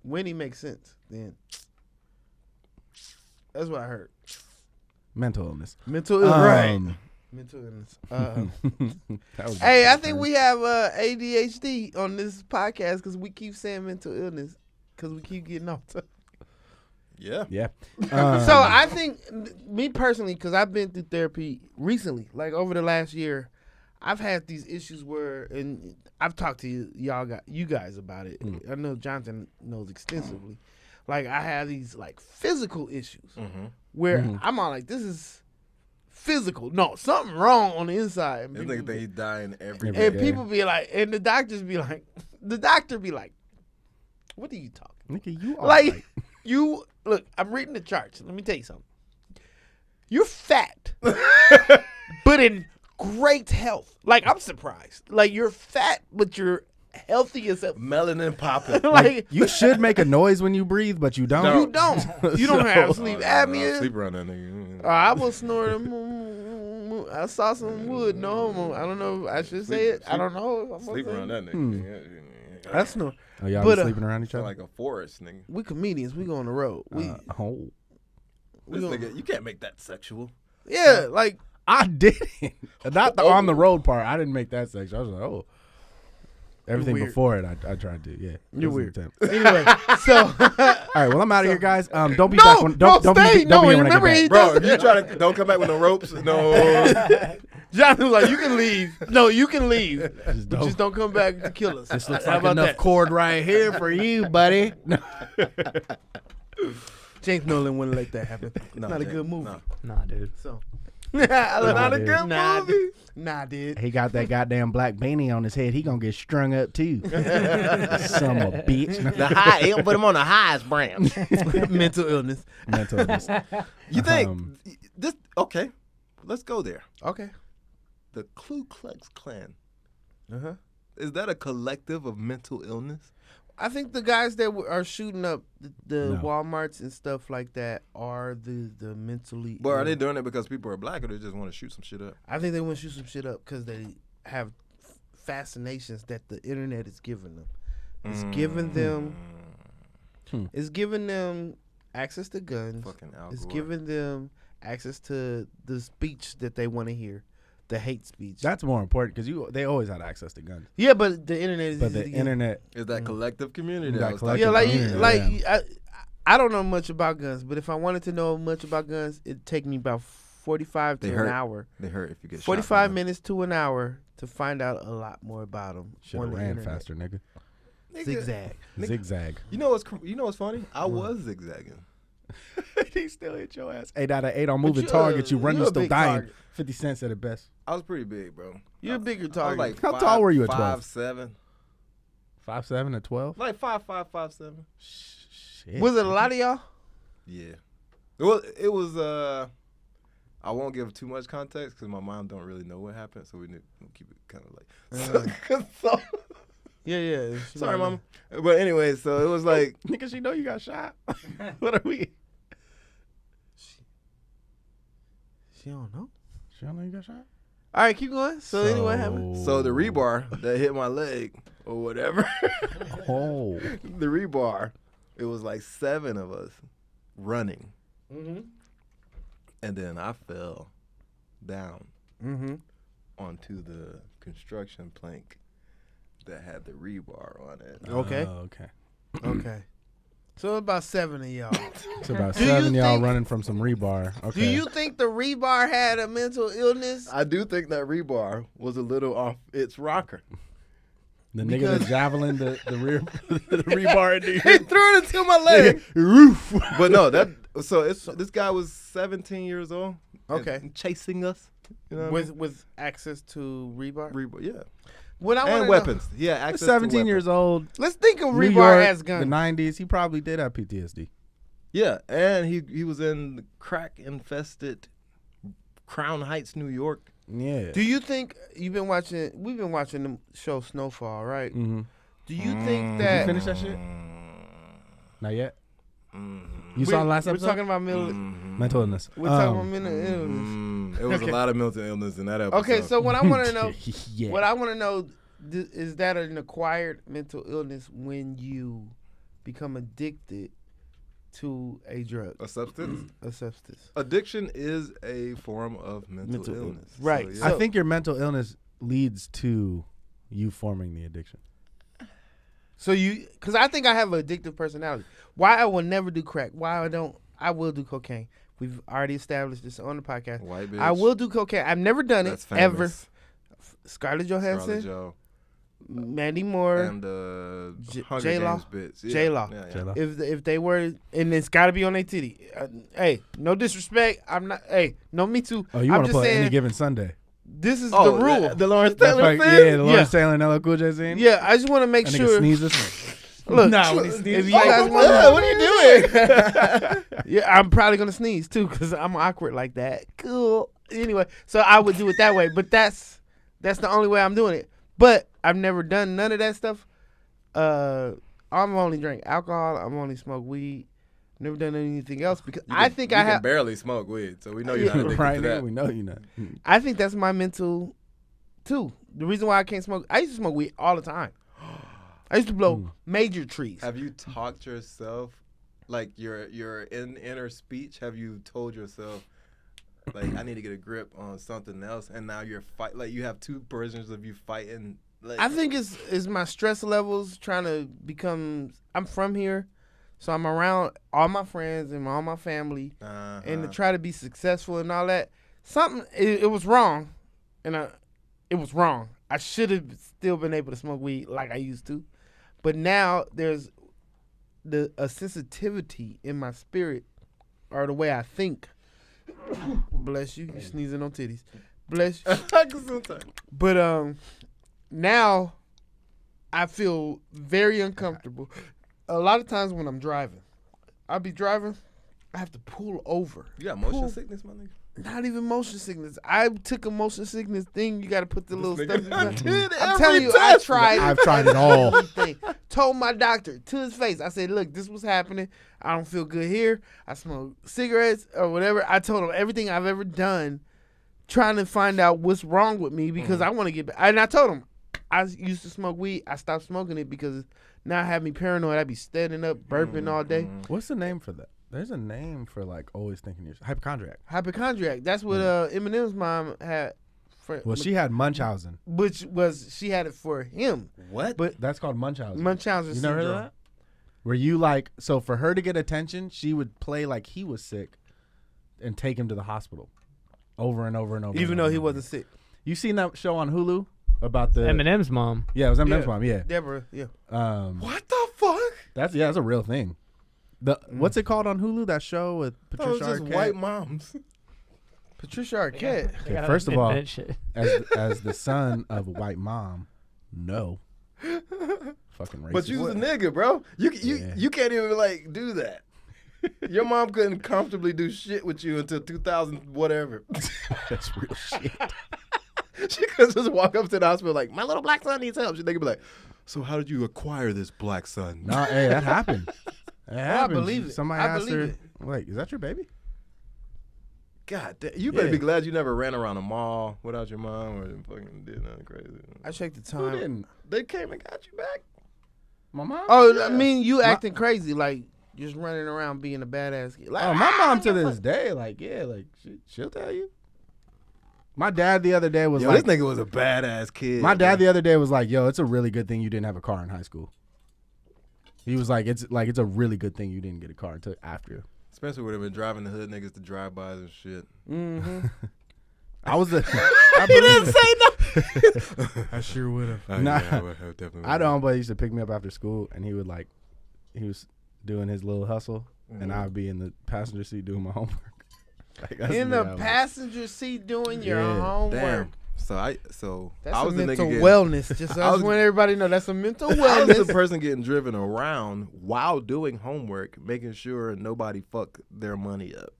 Winnie makes sense. Then that's what I heard. Mental illness. Mental illness. Um, Mental illness. that was Hey, I think we have ADHD on this podcast because we keep saying mental illness because we keep getting off topic. Yeah. Yeah. So I think, me personally, because I've been through therapy recently, like over the last year, I've had these issues where, and I've talked to you guys about it. I know Jonathan knows extensively. Like I have these like physical issues where I'm all like, this is physical. No, something wrong on the inside. And This people nigga think he's dying every Every day. and day. people be like, and the doctor be like, what are you talking? Nigga, you are Like, you look, I'm reading the charts. Let me tell you something. You're fat, but in great health. Like, I'm surprised. Like, you're fat, but you're healthy as hell. Melanin popping. Like, you should make a noise when you breathe, but you don't. you don't. You don't have sleep apnea. Sleep around that nigga. I was snoring. I saw some wood. No homo. I don't know if I should say it. I don't know. If I'm Sleep supposed around to. that nigga. I snore. Oh, y'all But, be sleeping around each Sound other? like a forest, nigga. We comedians. We go on the road. We Oh. we This go, nigga, you can't make that sexual. yeah, like I didn't. Not the on the road part. I didn't make that section. I was like, oh. Everything weird. before it, I tried to. Yeah. You're It was weird. an attempt. anyway. So All right. Well, I'm out of here, guys. Don't be No, back. When, don't no, be stay. don't be No, here when I remember get he- back. Bro, if you try to don't come back with no ropes, no. Jonathan was like, you can leave. No, you can leave. Just But just don't come back to kill us. This looks How like about enough that? cord right here for you, buddy. James Nolan wouldn't let that happen. No, Not a James, good movie. no. Nah, dude. So, Not a good movie. Nah, dude. He got that goddamn black beanie on his head. He gonna get strung up too. Son of a bitch. The high, he'll put him on the highest branch. Mental illness. Mental illness. You think Um, this? Okay, let's go there. Okay. The Ku Klux Klan, Uh-huh. is that a collective of mental illness? I think the guys that are shooting up the No. Walmarts and stuff like that are the mentally But are ill. they doing it because people are black, or they just want to shoot some shit up? I think they want to shoot some shit up because they have fascinations that the internet is giving them. It's giving them. It's giving them access to guns. Fucking Al It's Gore. giving them access to the speech that they want to hear. the hate speech. That's more important because they always had access to guns. Yeah, but the internet is But easy the to get. internet, Is that collective community? That I was collective talking Yeah, about? like community, I don't know much about guns, but if I wanted to know much about guns, it'd take me about 45 They to hurt. an hour. They hurt if you get 45 shot. minutes to an hour to find out a lot more about them. should have ran faster, nigga. Zigzag. Zigzag. You know what's funny? I was zigzagging. He still hit your ass. 8 out of 8 on moving you target. You run, you're you a still big dying. target. 50 cents at the best. I was pretty big, bro. You're a bigger I was target. like How tall were you at 12? 5'7". 5'7" at 12. Like 5'5", 5'7". Shit. Was it a lot of y'all? Yeah. It was I won't give too much context because my mom don't really know what happened, so we need to keep it kind of like. So, Yeah. sorry, mama. But anyway, so it was like Nigga, she know you got shot. What are we? She don't know. She don't know you got shot? All right, keep going. So anyway, what happened? so the rebar that hit my leg or whatever. Oh. The rebar. It was like 7 of us running, and then I fell down onto the construction plank that had the rebar on it. Okay. Okay. Okay. So about 7 of y'all. It's about Do you 7 y'all think- running from some rebar. Okay. Do you think the rebar had a mental illness? I do think that rebar was a little off its rocker. The nigga that because- javelin the rebar into He threw it into my leg. roof. But no, this guy was 17 years old. Okay. and chasing us. You know what With access to rebar? I mean? yeah. What I And wanna weapons. Yeah, access to 17 years weapons. old. Let's think of New rebar York, as guns. the 90s. He probably did have PTSD. Yeah, and he was in the crack-infested Crown Heights, New York. Yeah. Do you think we've been watching the show Snowfall, right? Mm-hmm. Do you think Did that you finish that shit? Not yet. Mm-hmm. You saw the last episode? We're talking about Mental illness. We're talking about mental illness. It was Okay. a lot of mental illness in that episode. Okay, so what I want to know, yeah. what I want to know, is that an acquired mental illness when you become addicted to a drug, a substance? a substance? Addiction is a form of mental illness. Right. So, I yeah. think your mental illness leads to you forming the addiction. So because I think I have an addictive personality. Why I will never do crack. Why I will do cocaine. We've already established this on the podcast. White bitch. I will do cocaine. I've never done That's it famous. ever. Scarlett Johansson, Scarlett Jo. Mandy Moore, And Hunger J-Law. Games bits. Yeah. J-Law. Yeah, yeah. J-Lo. if they were, and it's got to be on their titty. Hey, no disrespect. I'm not. Hey, no, me too. Oh, you I'm want to just put saying any given Sunday? this is Oh, the rule. The Lawrence That's Taylor like, thing? yeah, the Lawrence Taylor and LL Cool J scene. Yeah, I just want to make That nigga sure. sneezes. Look, Nah, when he if sneezes. you guys want What are you doing? yeah, I'm probably gonna sneeze too because I'm awkward like that. Cool. Anyway, so I would do it that way, but that's the only way I'm doing it. But I've never done none of that stuff. I'm only drink alcohol. I'm only smoke weed. Never done anything else because I think you I can have. barely smoke weed, so we know you're not addicted Right to now, that. we know you not. I think that's my mental too. The reason why I can't smoke, I used to smoke weed all the time. I used to blow major trees. Have you talked yourself, like your inner speech? Have you told yourself, like, I need to get a grip on something else, and now you're like you have two versions of you fighting. Like, I think it's my stress levels trying to become. I'm from here, so I'm around all my friends and all my family, and to try to be successful and all that. Something it was wrong, and it was wrong. I should have still been able to smoke weed like I used to, but now there's a sensitivity in my spirit or the way I think. Bless you. You sneezing on titties. Bless you. But now I feel very uncomfortable. A lot of times when I'm driving, I'll be driving, I have to pull over. you got motion Pull- sickness, my nigga. Not even motion sickness. I took a motion sickness thing. You got to put the little nigga stuff. did I'm every telling you, test. I tried. I've tried it all. Everything. Told my doctor to his face. I said, "Look, this was happening. I don't feel good here. I smoke cigarettes or whatever." I told him everything I've ever done, trying to find out what's wrong with me because I want to get back. And I told him I used to smoke weed. I stopped smoking it because now it had me paranoid. I'd be standing up, burping all day. What's the name for that? There's a name for like always thinking you're hypochondriac. Hypochondriac. That's what Eminem's mom had Well, she had Munchausen. which was she had it for him. What? But That's called Munchausen. Munchausen You never heard of syndrome. that? Where you like, so for her to get attention, she would play like he was sick and take him to the hospital over and over and over. Even and though over he and over. wasn't sick. You seen that show on Hulu about the Eminem's mom. Yeah, it was Eminem's Yeah. mom. Yeah. Deborah, yeah. What the fuck? That's a real thing. What's it called on Hulu? That show with That was Patricia just Arquette? white moms. Patricia Arquette. They gotta first of all, invent shit. as the son of a white mom, no. Fucking racist. But you was a nigga, bro. You Yeah. you can't even like do that. Your mom couldn't comfortably do shit with you until 2000 whatever. That's real shit. She could just walk up to the hospital like, my little black son needs help. She think be like, so how did you acquire this black son? No, hey, that happened. That happened. believe it. Somebody I asked believe her, it. wait, is that your baby? God damn, you better Yeah. be glad you never ran around a mall without your mom or fucking did nothing crazy. I checked the Who time. didn't? They came and got you back. My mom? Oh, Yeah. I mean, you acting crazy, like just running around being a badass kid. Like, Oh, my mom to this day, like, yeah, like, she'll tell you. My dad the other day was Yo, like, this nigga was a badass kid. my dad bro. the other day was like, yo, it's a really good thing you didn't have a car in high school. He was like, it's a really good thing you didn't get a car until after. Spencer would have been driving the hood niggas to drive-bys and shit. Mm-hmm. I was the. He didn't say no. I sure would have. Nah. Yeah, I would have definitely. I don't, but he used to pick me up after school, and he was doing his little hustle, and I'd be in the passenger seat doing my homework. Like, that's In nigga I the was. passenger seat doing your Yeah. homework. Damn. That's I was a the mental nigga getting, wellness. Just I I was- want everybody to know that's a mental I was the wellness. person getting driven around while doing homework, making sure nobody fuck their money up.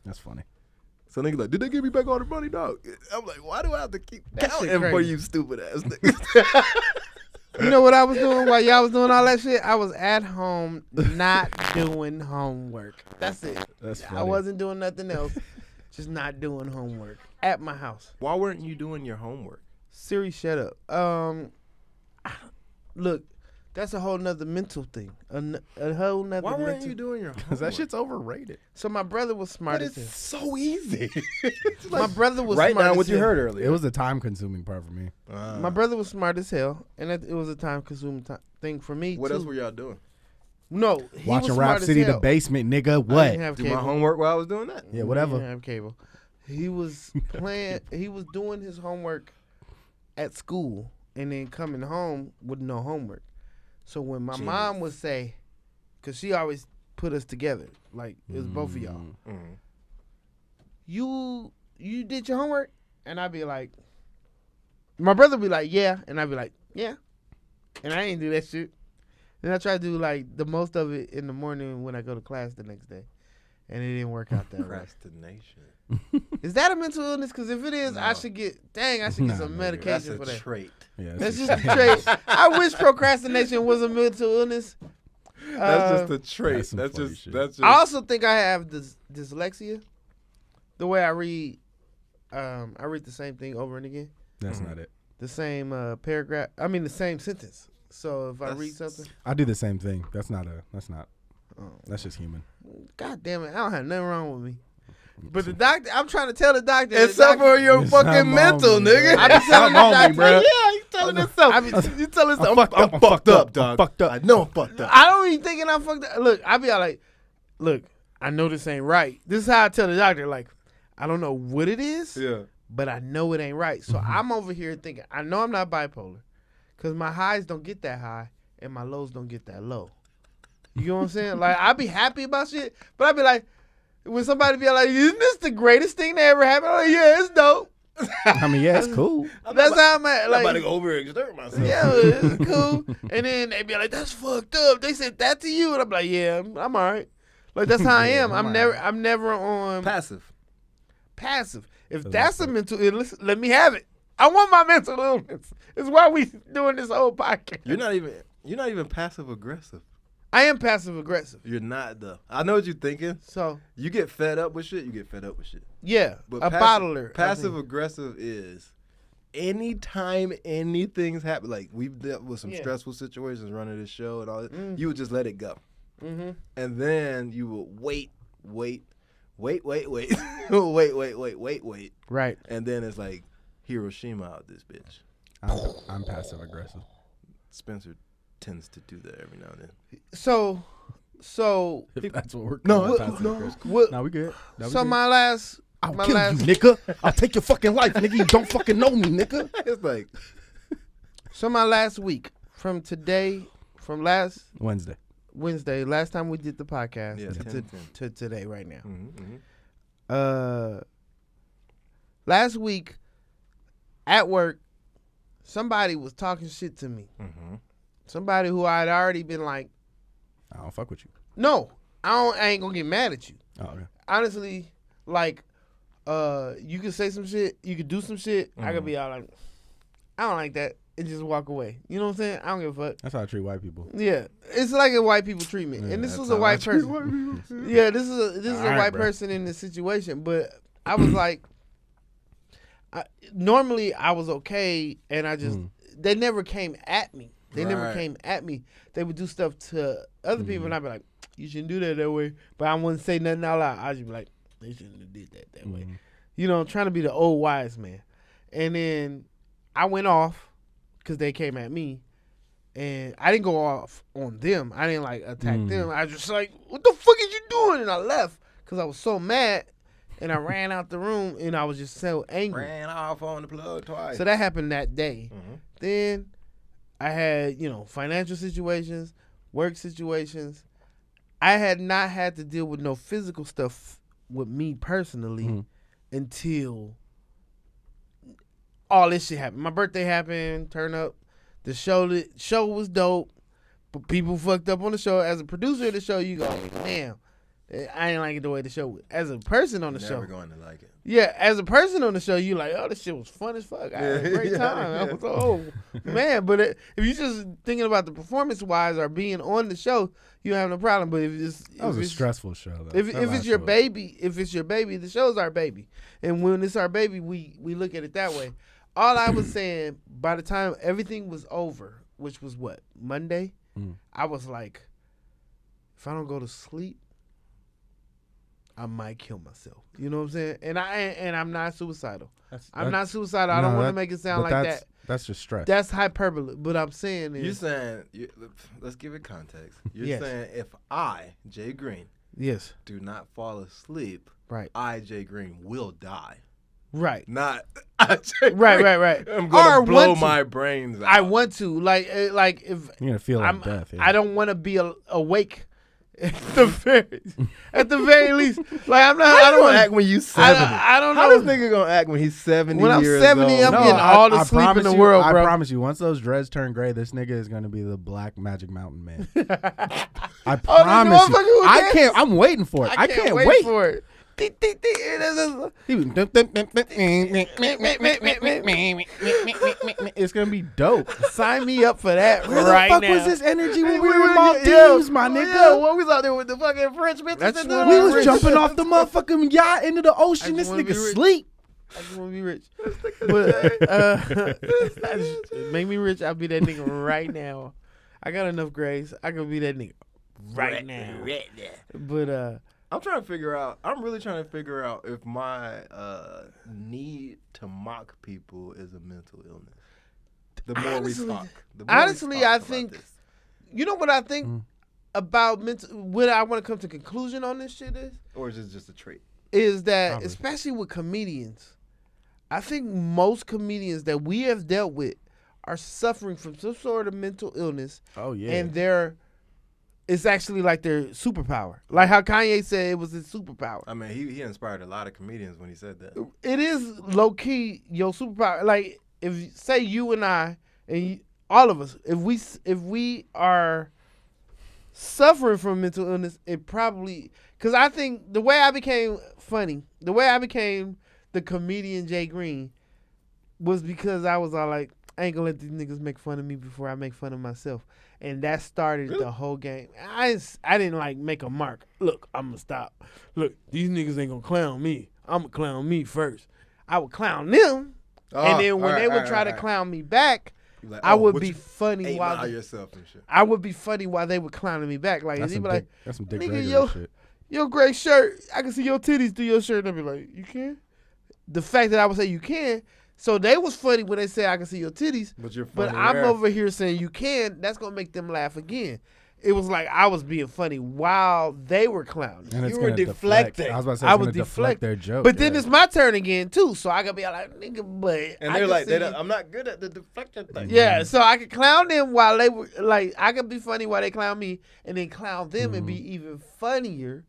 That's funny. So niggas like, did they give me back all the money, dog? I'm like, why do I have to keep That shit counting for crazy. you stupid ass niggas? You know what I was doing while y'all was doing all that shit? I was at home not doing homework. That's it. That's funny. I wasn't doing nothing else. Just not doing homework at my house. Why weren't you doing your homework? Siri, shut up. Look, that's a whole nother mental thing. A whole nother Why mental. weren't you doing your Because homework? that shit's overrated. So my brother was smart But as it's hell. so easy. My brother was Write smart down as what you hell. heard earlier. It was the time consuming part for me. My brother was smart as hell, and it was a time-consuming thing for me What too. else were y'all doing? No, he Watching was Rap smart as City, the hell. basement, nigga. I What? didn't have Do cable. my homework while I was doing that? Yeah, He whatever. didn't have cable. He was playing. He was doing his homework at school, and then coming home with no homework. So when my mom would say, because she always put us together, like it was both of y'all. Mhm. You did your homework, and I'd be like, my brother would be like, yeah, and I'd be like, yeah, and I ain't do that shit. Then I try to do like the most of it in the morning when I go to class the next day, and it didn't work out that way. Procrastination. Is that a mental illness? Because if it is, I No. should get some Nah, nigga. medication That's for a that. trait. Yeah, That's it's just a trait. I wish procrastination was a mental illness. That's just a trait. That's some That's funny just. shit. That's just. I also think I have dyslexia. The way I read the same thing over and again, That's not it. the same paragraph. I mean, the same sentence. So if I read That's- something, I do the same thing. That's not. oh, That's just human. God damn it, I don't have nothing wrong with me. But the doctor, I'm trying to tell the doctor. Except for your It's fucking something mental, wrong, nigga. I be telling the doctor, Yeah, you telling yourself. I be- You telling yourself, fucked up, I'm fucked up, dog. I'm fucked up. I know I'm fucked up. I don't even thinking I'm fucked up. Look, I be all like, look, I know this ain't right. This is how I tell the doctor, like, I don't know what it is, Yeah. but I know it ain't right. So I'm over here thinking, I know I'm not bipolar, because my highs don't get that high and my lows don't get that low. You know what I'm saying? Like, I be happy about shit, but I be like, when somebody be like, isn't this the greatest thing that ever happened? I'm like, yeah, it's dope. I mean, yeah, it's cool. That's how I'm at. I'm about to Like, go overexert myself. yeah, it's cool. And then they be like, that's fucked up. They said that to you. And I'm like, yeah, I'm all right. Like, that's how I Yeah, am. I'm I'm never on Passive. passive. If That's that's a fucked. mental illness, let me have it. I want my mental illness. It's why we doing this whole podcast. You're not even passive aggressive. I am passive aggressive. You're not though. I know what you're thinking. So, You get fed up with shit. yeah, But a bottler. I Passive think. aggressive is anytime anything's happen. Like we've dealt with some Yeah. stressful situations running this show and all that. Mm. You would just let it go, Mhm. and then you would wait, wait, wait, wait, wait, wait, wait, Right. and then it's like, Hiroshima out this bitch. I'm passive aggressive. Spencer tends to do that every now and then. So If that's what we're No, calling passive aggressive. what? No, we good. No, we So good. my last. I'll my kill last, you, nigga. I'll take your fucking life, nigga. You don't fucking know me, nigga. It's like So my last week from last Wednesday. last time we did the podcast Yeah, 10. to today right now. mm-hmm. Last week at work, somebody was talking shit to me. Mm-hmm. Somebody who I'd already been like, I don't fuck with you. no, I ain't gonna get mad at you. Oh, okay. Honestly, like, you could say some shit, you could do some shit. I could be all like, I don't like that, and just walk away. You know what I'm saying? I don't give a fuck. That's how I treat white people. Yeah, it's like a white people treatment, Yeah, and this that's was a how I white treat person. Yeah, this is a Alright, white bro. person in this situation, but I was like, normally I was okay, and I just they never came at me. They never Right. came at me. They would do stuff to other people, and I'd be like, you shouldn't do that way. But I wouldn't say nothing out loud. I'd just be like, they shouldn't have did that way. You know, trying to be the old wise man. And then I went off because they came at me. And I didn't go off on them. I didn't, like, attack them. I was just like, what the fuck is you doing? And I left because I was so mad. And I ran out the room, and I was just so angry. Ran off on the plug twice. So that happened that day. Mhm. Then I had, financial situations, work situations. I had not had to deal with no physical stuff with me personally until all this shit happened. My birthday happened, turn up. The show was dope, but people fucked up on the show. As a producer of the show, you go, damn, I ain't like it the way the show was. As a person on the show. Never going to like it. Yeah, as a person on the show, you like, oh, this shit was fun as fuck. I had a great time. I was, oh, man. But if you just thinking about the performance-wise or being on the show, you have no problem. But That was a stressful show, though. If That it's last your show- baby, the show's our baby. And when it's our baby, we look at it that way. All I was saying, by the time everything was over, which was what, Monday, I was like, if I don't go to sleep, I might kill myself. You know what I'm saying? And I'm not suicidal. I'm not suicidal. I don't want to make it sound like that. That's just stress. That's hyperbole. But I'm saying is, You're saying, let's give it context. You're Yes. saying if I, Jay Green, yes, do not fall asleep, right, I, Jay Green, will die. right, Not I, Jay right, Green, right, right. I'm going Or to blow want to. my brains out. I want to like if You're gonna feel like death. Yeah. I don't want to be awake at the very least. Like I'm not. How I you don't gonna want act when you 70? I don't How know. this nigga gonna act when he's 70 When I'm years 70, old? I'm getting all the sleep in promise the you- world, bro. I promise you, once those dreads turn gray, this nigga is gonna be the Black Magic Mountain Man. I promise motherfucker you. who I dance? can't. I'm waiting for it. I can't wait. for it. He was- It's gonna be dope. Sign me up for that Where the right fuck now. was this energy when we We were in were- Maldives, my nigga? Yeah, when we was out there with the fucking French bitches. That's and when the- We was rich. jumping off the motherfucking yacht into the ocean. I This just wanna nigga be rich. sleep. I just want to be rich. But make me rich. I'll be that nigga right now. I got enough grades. I can be that nigga right now. But I'm trying to figure out. I'm really trying to figure out if my need to mock people is a mental illness. The more Honestly- we talk, the more honestly, we talk I about think- this. you know what I think about mental. What I want to come to conclusion on this shit Or is it just a trait? is that Probably. especially with comedians, I think most comedians that we have dealt with are suffering from some sort of mental illness, Oh yeah. and it's actually like their superpower. Like how Kanye said it was his superpower. I mean, he inspired a lot of comedians when he said that. It is low key your superpower. Like if say you and I and all of us, if we are suffering from mental illness, it probably because I think the way I became funny, the way I became the comedian Jay Green, was because I was all like, I ain't gonna let these niggas make fun of me before I make fun of myself. And that started the whole game. I didn't like make a mark. Look, I'm gonna stop. Look, these niggas ain't gonna clown me. I'm gonna clown me first. I would clown them. And then when they would try to clown me back, Like, I would what be you funny ate while by yourself and shit. I would be funny while they were clowning me back. Like, that's he'd some be dick, like, that's some Dick nigga, Gregory yo. shit. your gray shirt, I can see your titties through your shirt. And I'd be like, you can? The fact that I would say you can, So they was funny when they say I can see your titties, But you're but funny. I'm there. over here saying you can. That's gonna make them laugh again. It was like I was being funny while they were clowning. And it's You were gonna deflecting. I was about to say I it's was gonna deflect their joke. But then it's my turn again too, so I could be like, nigga, but And I they're can like, see- I'm not good at the deflection thing. yeah, so I could clown them while they were like, I could be funny while they clown me, and then clown them and be even funnier.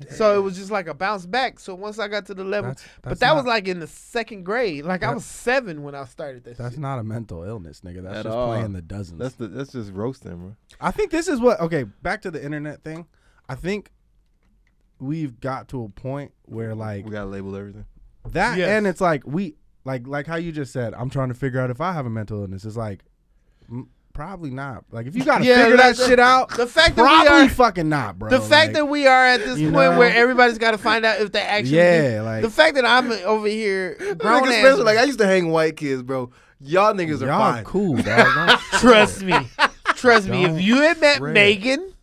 So it was just like a bounce back. So once I got to the level, but that was like in the second grade. Like I was 7 when I started this. That's shit. not a mental illness, nigga. That's At just all. playing the dozens. That's just roasting, bro. I think this is what. Okay, back to the internet thing. I think we've got to a point where like We gotta label everything. that, Yes. and it's like we like how you just said. I'm trying to figure out if I have a mental illness. It's like probably not. Like if you got to Yeah, figure that like, shit out, The fact that probably we are, fucking not, bro. the fact Like, that we are at this you point know? where everybody's got to find out if they actually. yeah, like The fact that I'm over here grown Like, ass. especially like I used to hang white kids, bro. Y'all niggas are y'all fine. cool, dog. Don't Trust me. Trust me. If Don't you had met trip. Megan,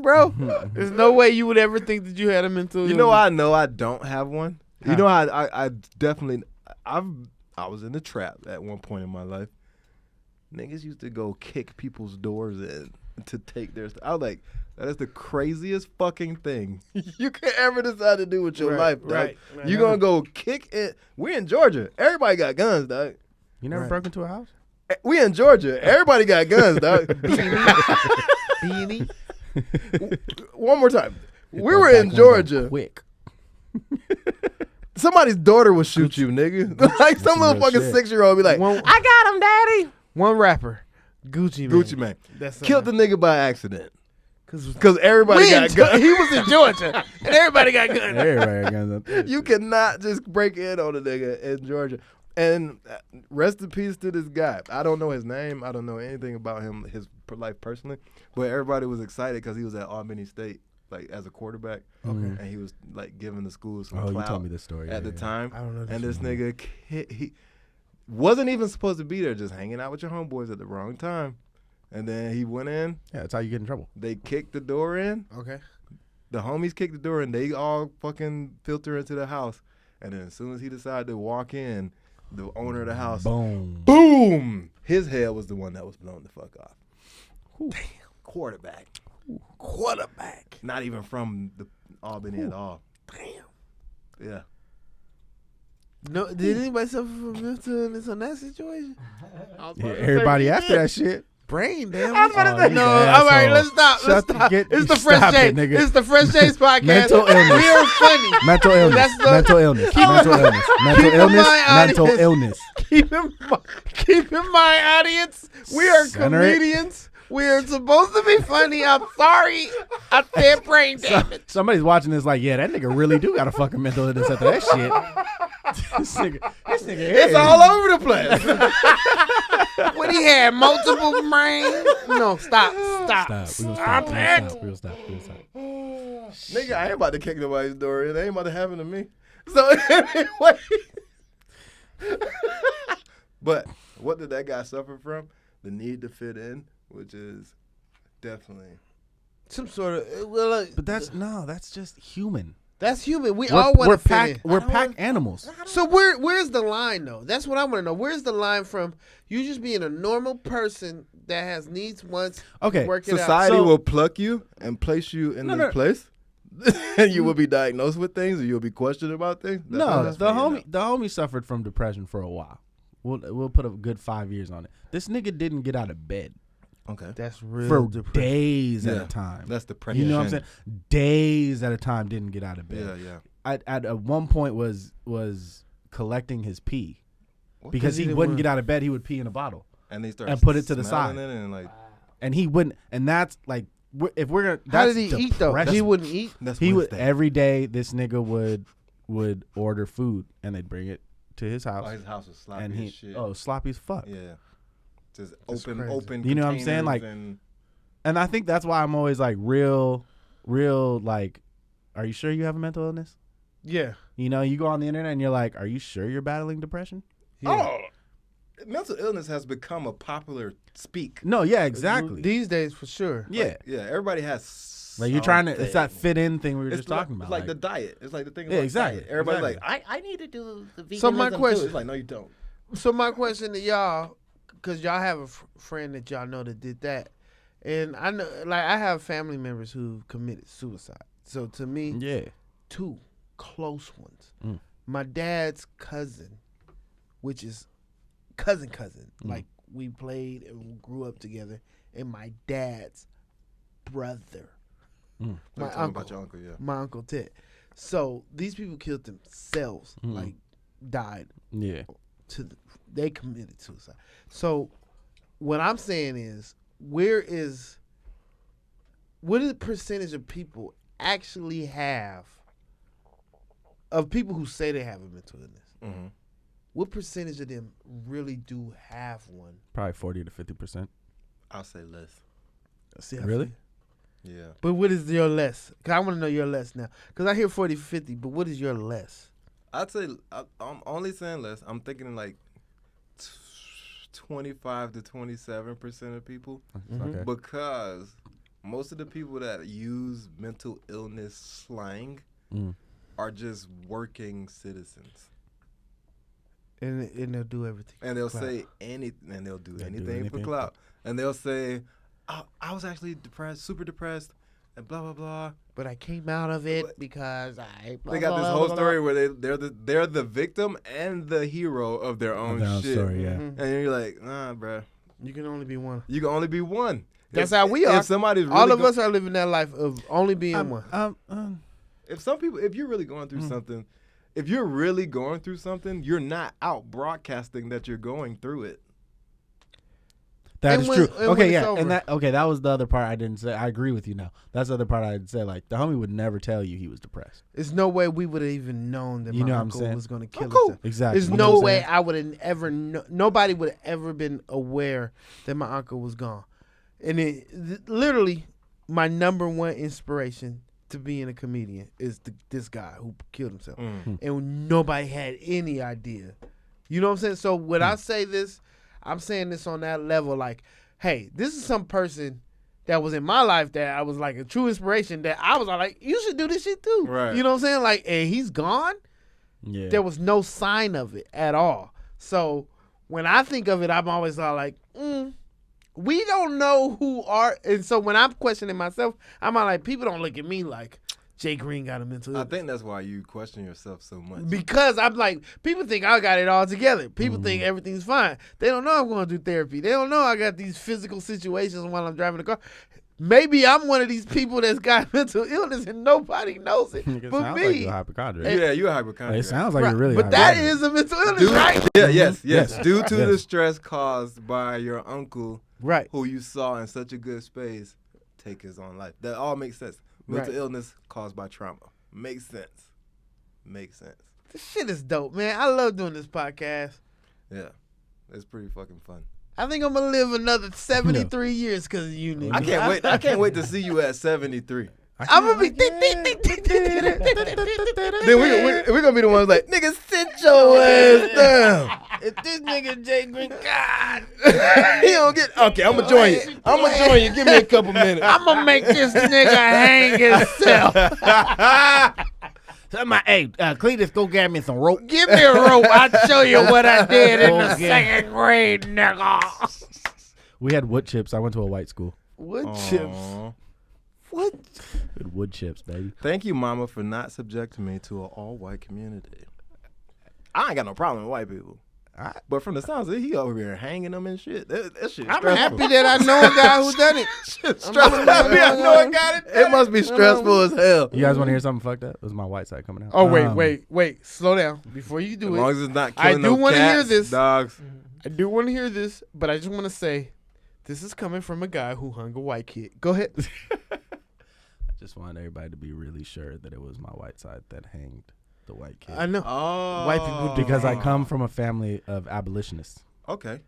bro, there's no way you would ever think that you had a mental. You know, illness. I don't have one. Huh. You know, I definitely I was in the trap at one point in my life. Niggas used to go kick people's doors in to take their stuff. I was like, that is the craziest fucking thing you could ever decide to do with your life, dog. right. You gonna go kick it? We're in Georgia. Everybody got guns, dog. you never Right. broke into a house? We in Georgia. Everybody got guns, dog. Beanie. One more time. Hit We that were back in window Georgia. quick. Somebody's daughter would shoot you, nigga. Like some some little real fucking shit. 6-year-old be like, One- I got him, daddy. One rapper, Gucci Man. Gucci man. That's Killed the nigga by accident. Because Because everybody got guns. he was in Georgia, and everybody got guns. Everybody got guns up there. You cannot just break in on a nigga in Georgia. And rest in peace to this guy. I don't know his name. I don't know anything about him, his life personally. But everybody was excited because he was at Albany State, like as a quarterback. Okay. And he was like giving the school some Oh, you clout told me this story at yeah, the yeah. time. I don't know. And this nigga, he wasn't even supposed to be there, just hanging out with your homeboys at the wrong time. And then he went in. Yeah, that's how you get in trouble. They kicked the door in. Okay. The homies kicked the door in. They all fucking filter into the house. And then as soon as he decided to walk in, the owner of the house, Boom. boom, his head was the one that was blown the fuck off. Damn. Quarterback. Not even from the Albany at all. Damn. Yeah. No, did anybody suffer from mental illness on that situation? Yeah, everybody after that shit. Brain damage. Oh, you No, an all right, asshole. let's stop. Shut the- get- It's the stop Fresh J. it, nigga. It's the Fresh J's podcast. Mental illness. We are funny. Mental illness. That's the- Mental illness. Mental illness. Mental in illness. mind, Mental audience. illness. Keep in mind, audience. We are Center it. comedians. We are supposed to be funny. I'm sorry. I said brain damage. Somebody's watching this like, yeah, that nigga really do got a fucking mental illness after that shit. this nigga It's here. all over the place. When he had multiple brains. No, stop. Stop. We gonna stop. We gonna stop. We gonna stop. We gonna stop. Nigga, I ain't about to kick nobody's door in. It ain't about to happen to me. So anyway. But what did that guy suffer from? The need to fit in, which is definitely. Some sort of. Well, But that's just human. that's human. We We're, all want we're to fit pack. in. We're pack animals. So where's the line though? That's what I want to know. Where's the line from you just being a normal person that has needs, wants, Okay, work it Society out? will pluck you and place you in No, this no. place. And you will be diagnosed with things, or you'll be questioned about things. No, That's the what you know. homie suffered from depression for a while. We'll put a good 5 years on it. This nigga didn't get out of bed Okay, That's real for depressing. days at Yeah. a time. that's depression. You know what I'm saying? Days at a time didn't get out of Yeah, bed. yeah. At one point was collecting his pee because he didn't wouldn't wanna- get out of bed. He would pee in a bottle, And they start And put it to the smelling side. it and like and he wouldn't. And that's like if we're gonna. How That's did he eat though? depressing. He wouldn't eat. that's He would Wednesday. every day. This nigga would order food and they'd bring it to his house. Oh, his house was sloppy and as he shit. sloppy as fuck. Yeah, just That's open, crazy. open. You know what I'm saying? containers Like- and And I think that's why I'm always like real like, are you sure you have a mental illness? Yeah. You know, you go on the internet and you're like, are you sure you're battling depression? oh, mental illness has become a popular speak. No, yeah, exactly. These days, for sure. Yeah. Like, yeah. Everybody has Like you're trying to, it's that fit in thing we were just talking about. It's like the diet. It's like the thing. Yeah, About exactly. Diet. Everybody's Exactly. like, I need to do the veganism So my question- too. It's like, no, you don't. So my question to y'all, because y'all have a friend that y'all know that did that, and I know, like, I have family members who committed suicide. So to me, Yeah. 2 close ones. Mm. My dad's cousin, which is cousin, Mm. like we played and grew up together, and my dad's brother, Mm. my Tell me uncle, about your uncle, yeah. my uncle Ted. So these people killed themselves, Mm. like died. Yeah. They committed suicide. So what I'm saying is, what is the percentage of people actually have, of people who say they have a mental illness? Mm-hmm. What percentage of them really do have one? Probably 40 to 50%. I'll say less. See how Really? I feel? Yeah. But what is your less? Because I want to know your less now. Because I hear 40, 50, but what is your less? I'd say I'm only saying less. I'm thinking like 25 to 27% of people, Okay. because most of the people that use mental illness slang Mm. are just working citizens, And they'll do everything. and they'll Clout. say anything, and they'll do They'll do anything for anything. clout, and they'll say, I was actually depressed, super depressed, and blah blah blah. But I came out of it But- because I. They got this whole story where they're the victim and the hero of their own Their own shit. story, yeah. Mhm. And you're like, nah, bruh. You can only be one. You can only be one. That's how we are. If somebody's really All of us are living that life of only being one. if you're really going through something, if you're really going through something, you're not out broadcasting that you're going through it. That And is when- true. and when Okay, it's yeah, over. and that was the other part I didn't say. I agree with you now. That's the other part I didn't say. Like the homie would never tell you he was depressed. There's no way we would have even known that You my know what I'm uncle saying? was going to kill cool. himself. Exactly. There's You know no what I'm way saying? I would have ever. Nobody would have ever been aware that my uncle was gone. And literally, my number one inspiration to being a comedian is this guy who killed himself, and nobody had any idea. You know what I'm saying? So when I say this, I'm saying this on that level, like, hey, this is some person that was in my life that I was like a true inspiration, that I was like, you should do this shit too. Right. You know what I'm saying? Like, and he's gone. Yeah. There was no sign of it at all. So when I think of it, I'm always all like, we don't know who are. And so when I'm questioning myself, I'm all like, people don't look at me like JGreen got a mental I illness. think that's why you question yourself so much. Because I'm like, people think I got it all together. People think everything's fine. They don't know I'm going to do therapy. They don't know I got these physical situations while I'm driving the car. Maybe I'm one of these people that's got mental illness and nobody knows it It but sounds me. like you're a hypochondriac. Yeah, you're a hypochondriac. It sounds like Right. you're really. But that hypochondriac. is a mental illness, Due, right? yeah, yes. Yes. Due to the Yes. stress caused by your uncle, Right. who you saw in such a good space, take his own life. That all makes sense. Mental Right. illness caused by trauma. Makes sense. Makes sense. This shit is dope, man. I love doing this podcast. Yeah. It's pretty fucking fun. I think I'm gonna live another 73 years because of you, nigga. I can't wait. I can't wait to see you at 73. I'm gonna be. Then we're gonna be the ones like, nigga, sit your ass down. If this nigga JGreen, God, He don't get. Okay, I'm gonna join you. I'm gonna join you. Give me a couple minutes. I'm gonna make this nigga hang himself. Hey, Cletus, go get me some rope. Give me a rope. I'll show you what I did in the Okay. 2nd grade, nigga. We had wood chips. I went to a white school. Wood chips. Aw. What? We had wood chips, baby. Thank you, Mama, for not subjecting me to an all-white community. I ain't got no problem with white people. But from the sounds of it, he over here hanging them and shit. That shit I'm stressful. happy that I know a guy who done it. Stressful. I know I got it. It must be stressful as hell. You guys want to hear something fucked up? It was my white side coming out. Oh, wait. Slow down before you As do long it. as it's not I killing do no wanna hear cats, this. dogs. I do want to hear this, but I just want to say this is coming from a guy who hung a white kid. Go ahead. I just wanted everybody to be really sure that it was my white side that hanged the white kid. I know. Oh, White people do. Because I come from a family of abolitionists. Okay.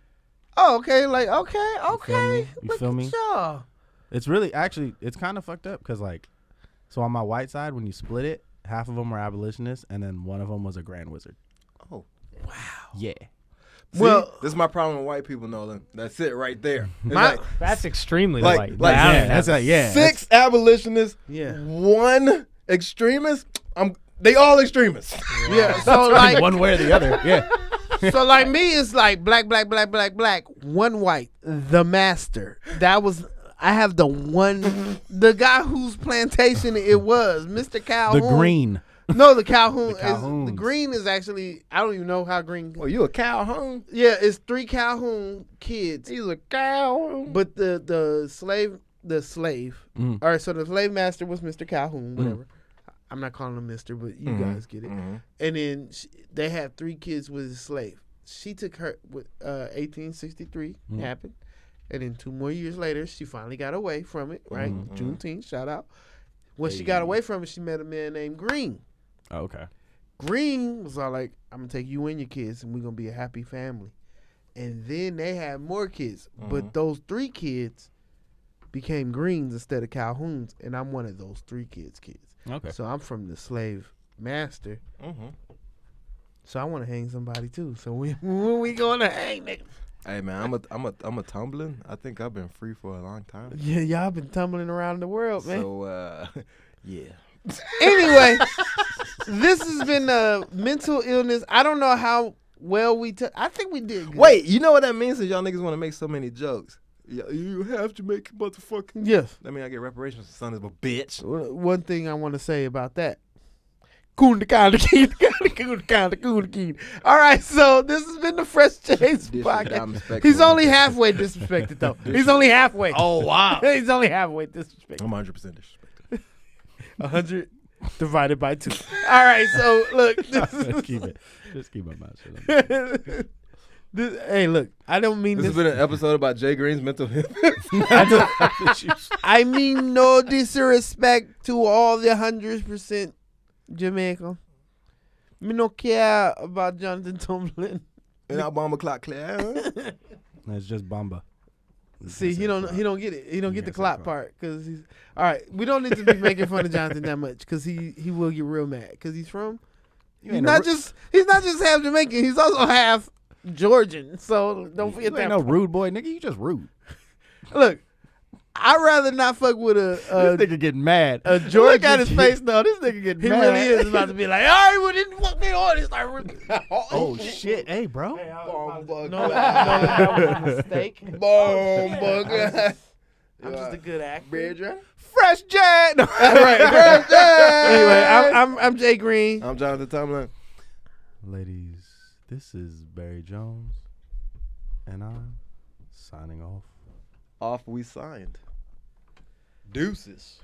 Oh, okay. Like, okay. me? You Look feel at me? y'all. It's really, actually, it's kind of fucked up because, like, so on my white side, when you split it, half of them were abolitionists and then one of them was a grand wizard. Oh, Yeah. See, Well- this is my problem with white people, Nolan. That's it right there. It's My- That's extremely Like- white. like- I don't Yeah, that's have- like, yeah. 6 abolitionists, Yeah. 1 extremist. They all extremists. Yeah. So like, one way or the other. Yeah. so like me, it's like black, one white, the master. That was. I have the guy whose plantation it was, Mr. Calhoun. The green. No, the Calhoun. The Calhouns. The green is actually, I don't even know how green. Oh, you a Calhoun? Yeah, it's 3 Calhoun kids. He's a Calhoun. But the slave, Mm. all right, so the slave master was Mr. Calhoun, whatever. I'm not calling him Mr., but you guys get it. Mhm. And then they had 3 kids with a slave. She took her with 1863 happened, and then 2 more years later, she finally got away from it. Right, Juneteenth, shout out. When she got away from it, she met a man named Green. Oh, okay. Green was all like, "I'm gonna take you and your kids, and we're gonna be a happy family." And then they had more kids, but those 3 kids became Greens instead of Calhouns, and I'm one of those 3 kids. Okay. So I'm from the slave master. Mhm. So I want to hang somebody too. So when we going to hang, nigga? Hey man, I'm a tumbling. I think I've been free for a long time. Yeah, y'all been tumbling around the world, man. So yeah. Anyway, this has been mental illness. I don't know how well we took. I think we did good. Wait, you know what that means? That y'all niggas want to make so many jokes. Yeah, you have to make motherfucking. Yes. That mean I get reparations, son of a bitch. One thing I want to say about that. All right, so this has been the Fresh James podcast. Disrespectful. He's only halfway disrespected though. He's only halfway. Oh wow. He's only halfway disrespected. I'm 100% disrespectful. 100 divided by 2. All right, so look. Just keep my mouth shut. Hey, look. I don't mean This this. has been an episode about Jay Green's mental health. I mean no disrespect to all the 100% Jamaica. Me no care about Jonathan Tumblin. And our bomber clock clear. It's just Bamba. See, he don't get it. He don't get the clock part because he's all right. We don't need to be making fun of Jonathan that much because he will get real mad because he's from. He's not just half Jamaican. He's also half Georgian. So don't forget You that. ain't no part. rude boy, nigga. You just rude. Look, I'd rather not fuck with This nigga getting mad. a Georgian. Look at his face though. This nigga getting He mad. really is about to be like, all right, well, then fuck me on. It's like, Oh shit. Hey, bro. no, that was a mistake. I'm just a good actor. Fresh Jet. Anyway, I'm Jay Green. I'm Jonathan Tumblin. Ladies, this is Barry Jones, and I'm signing off. Off we signed. Deuces.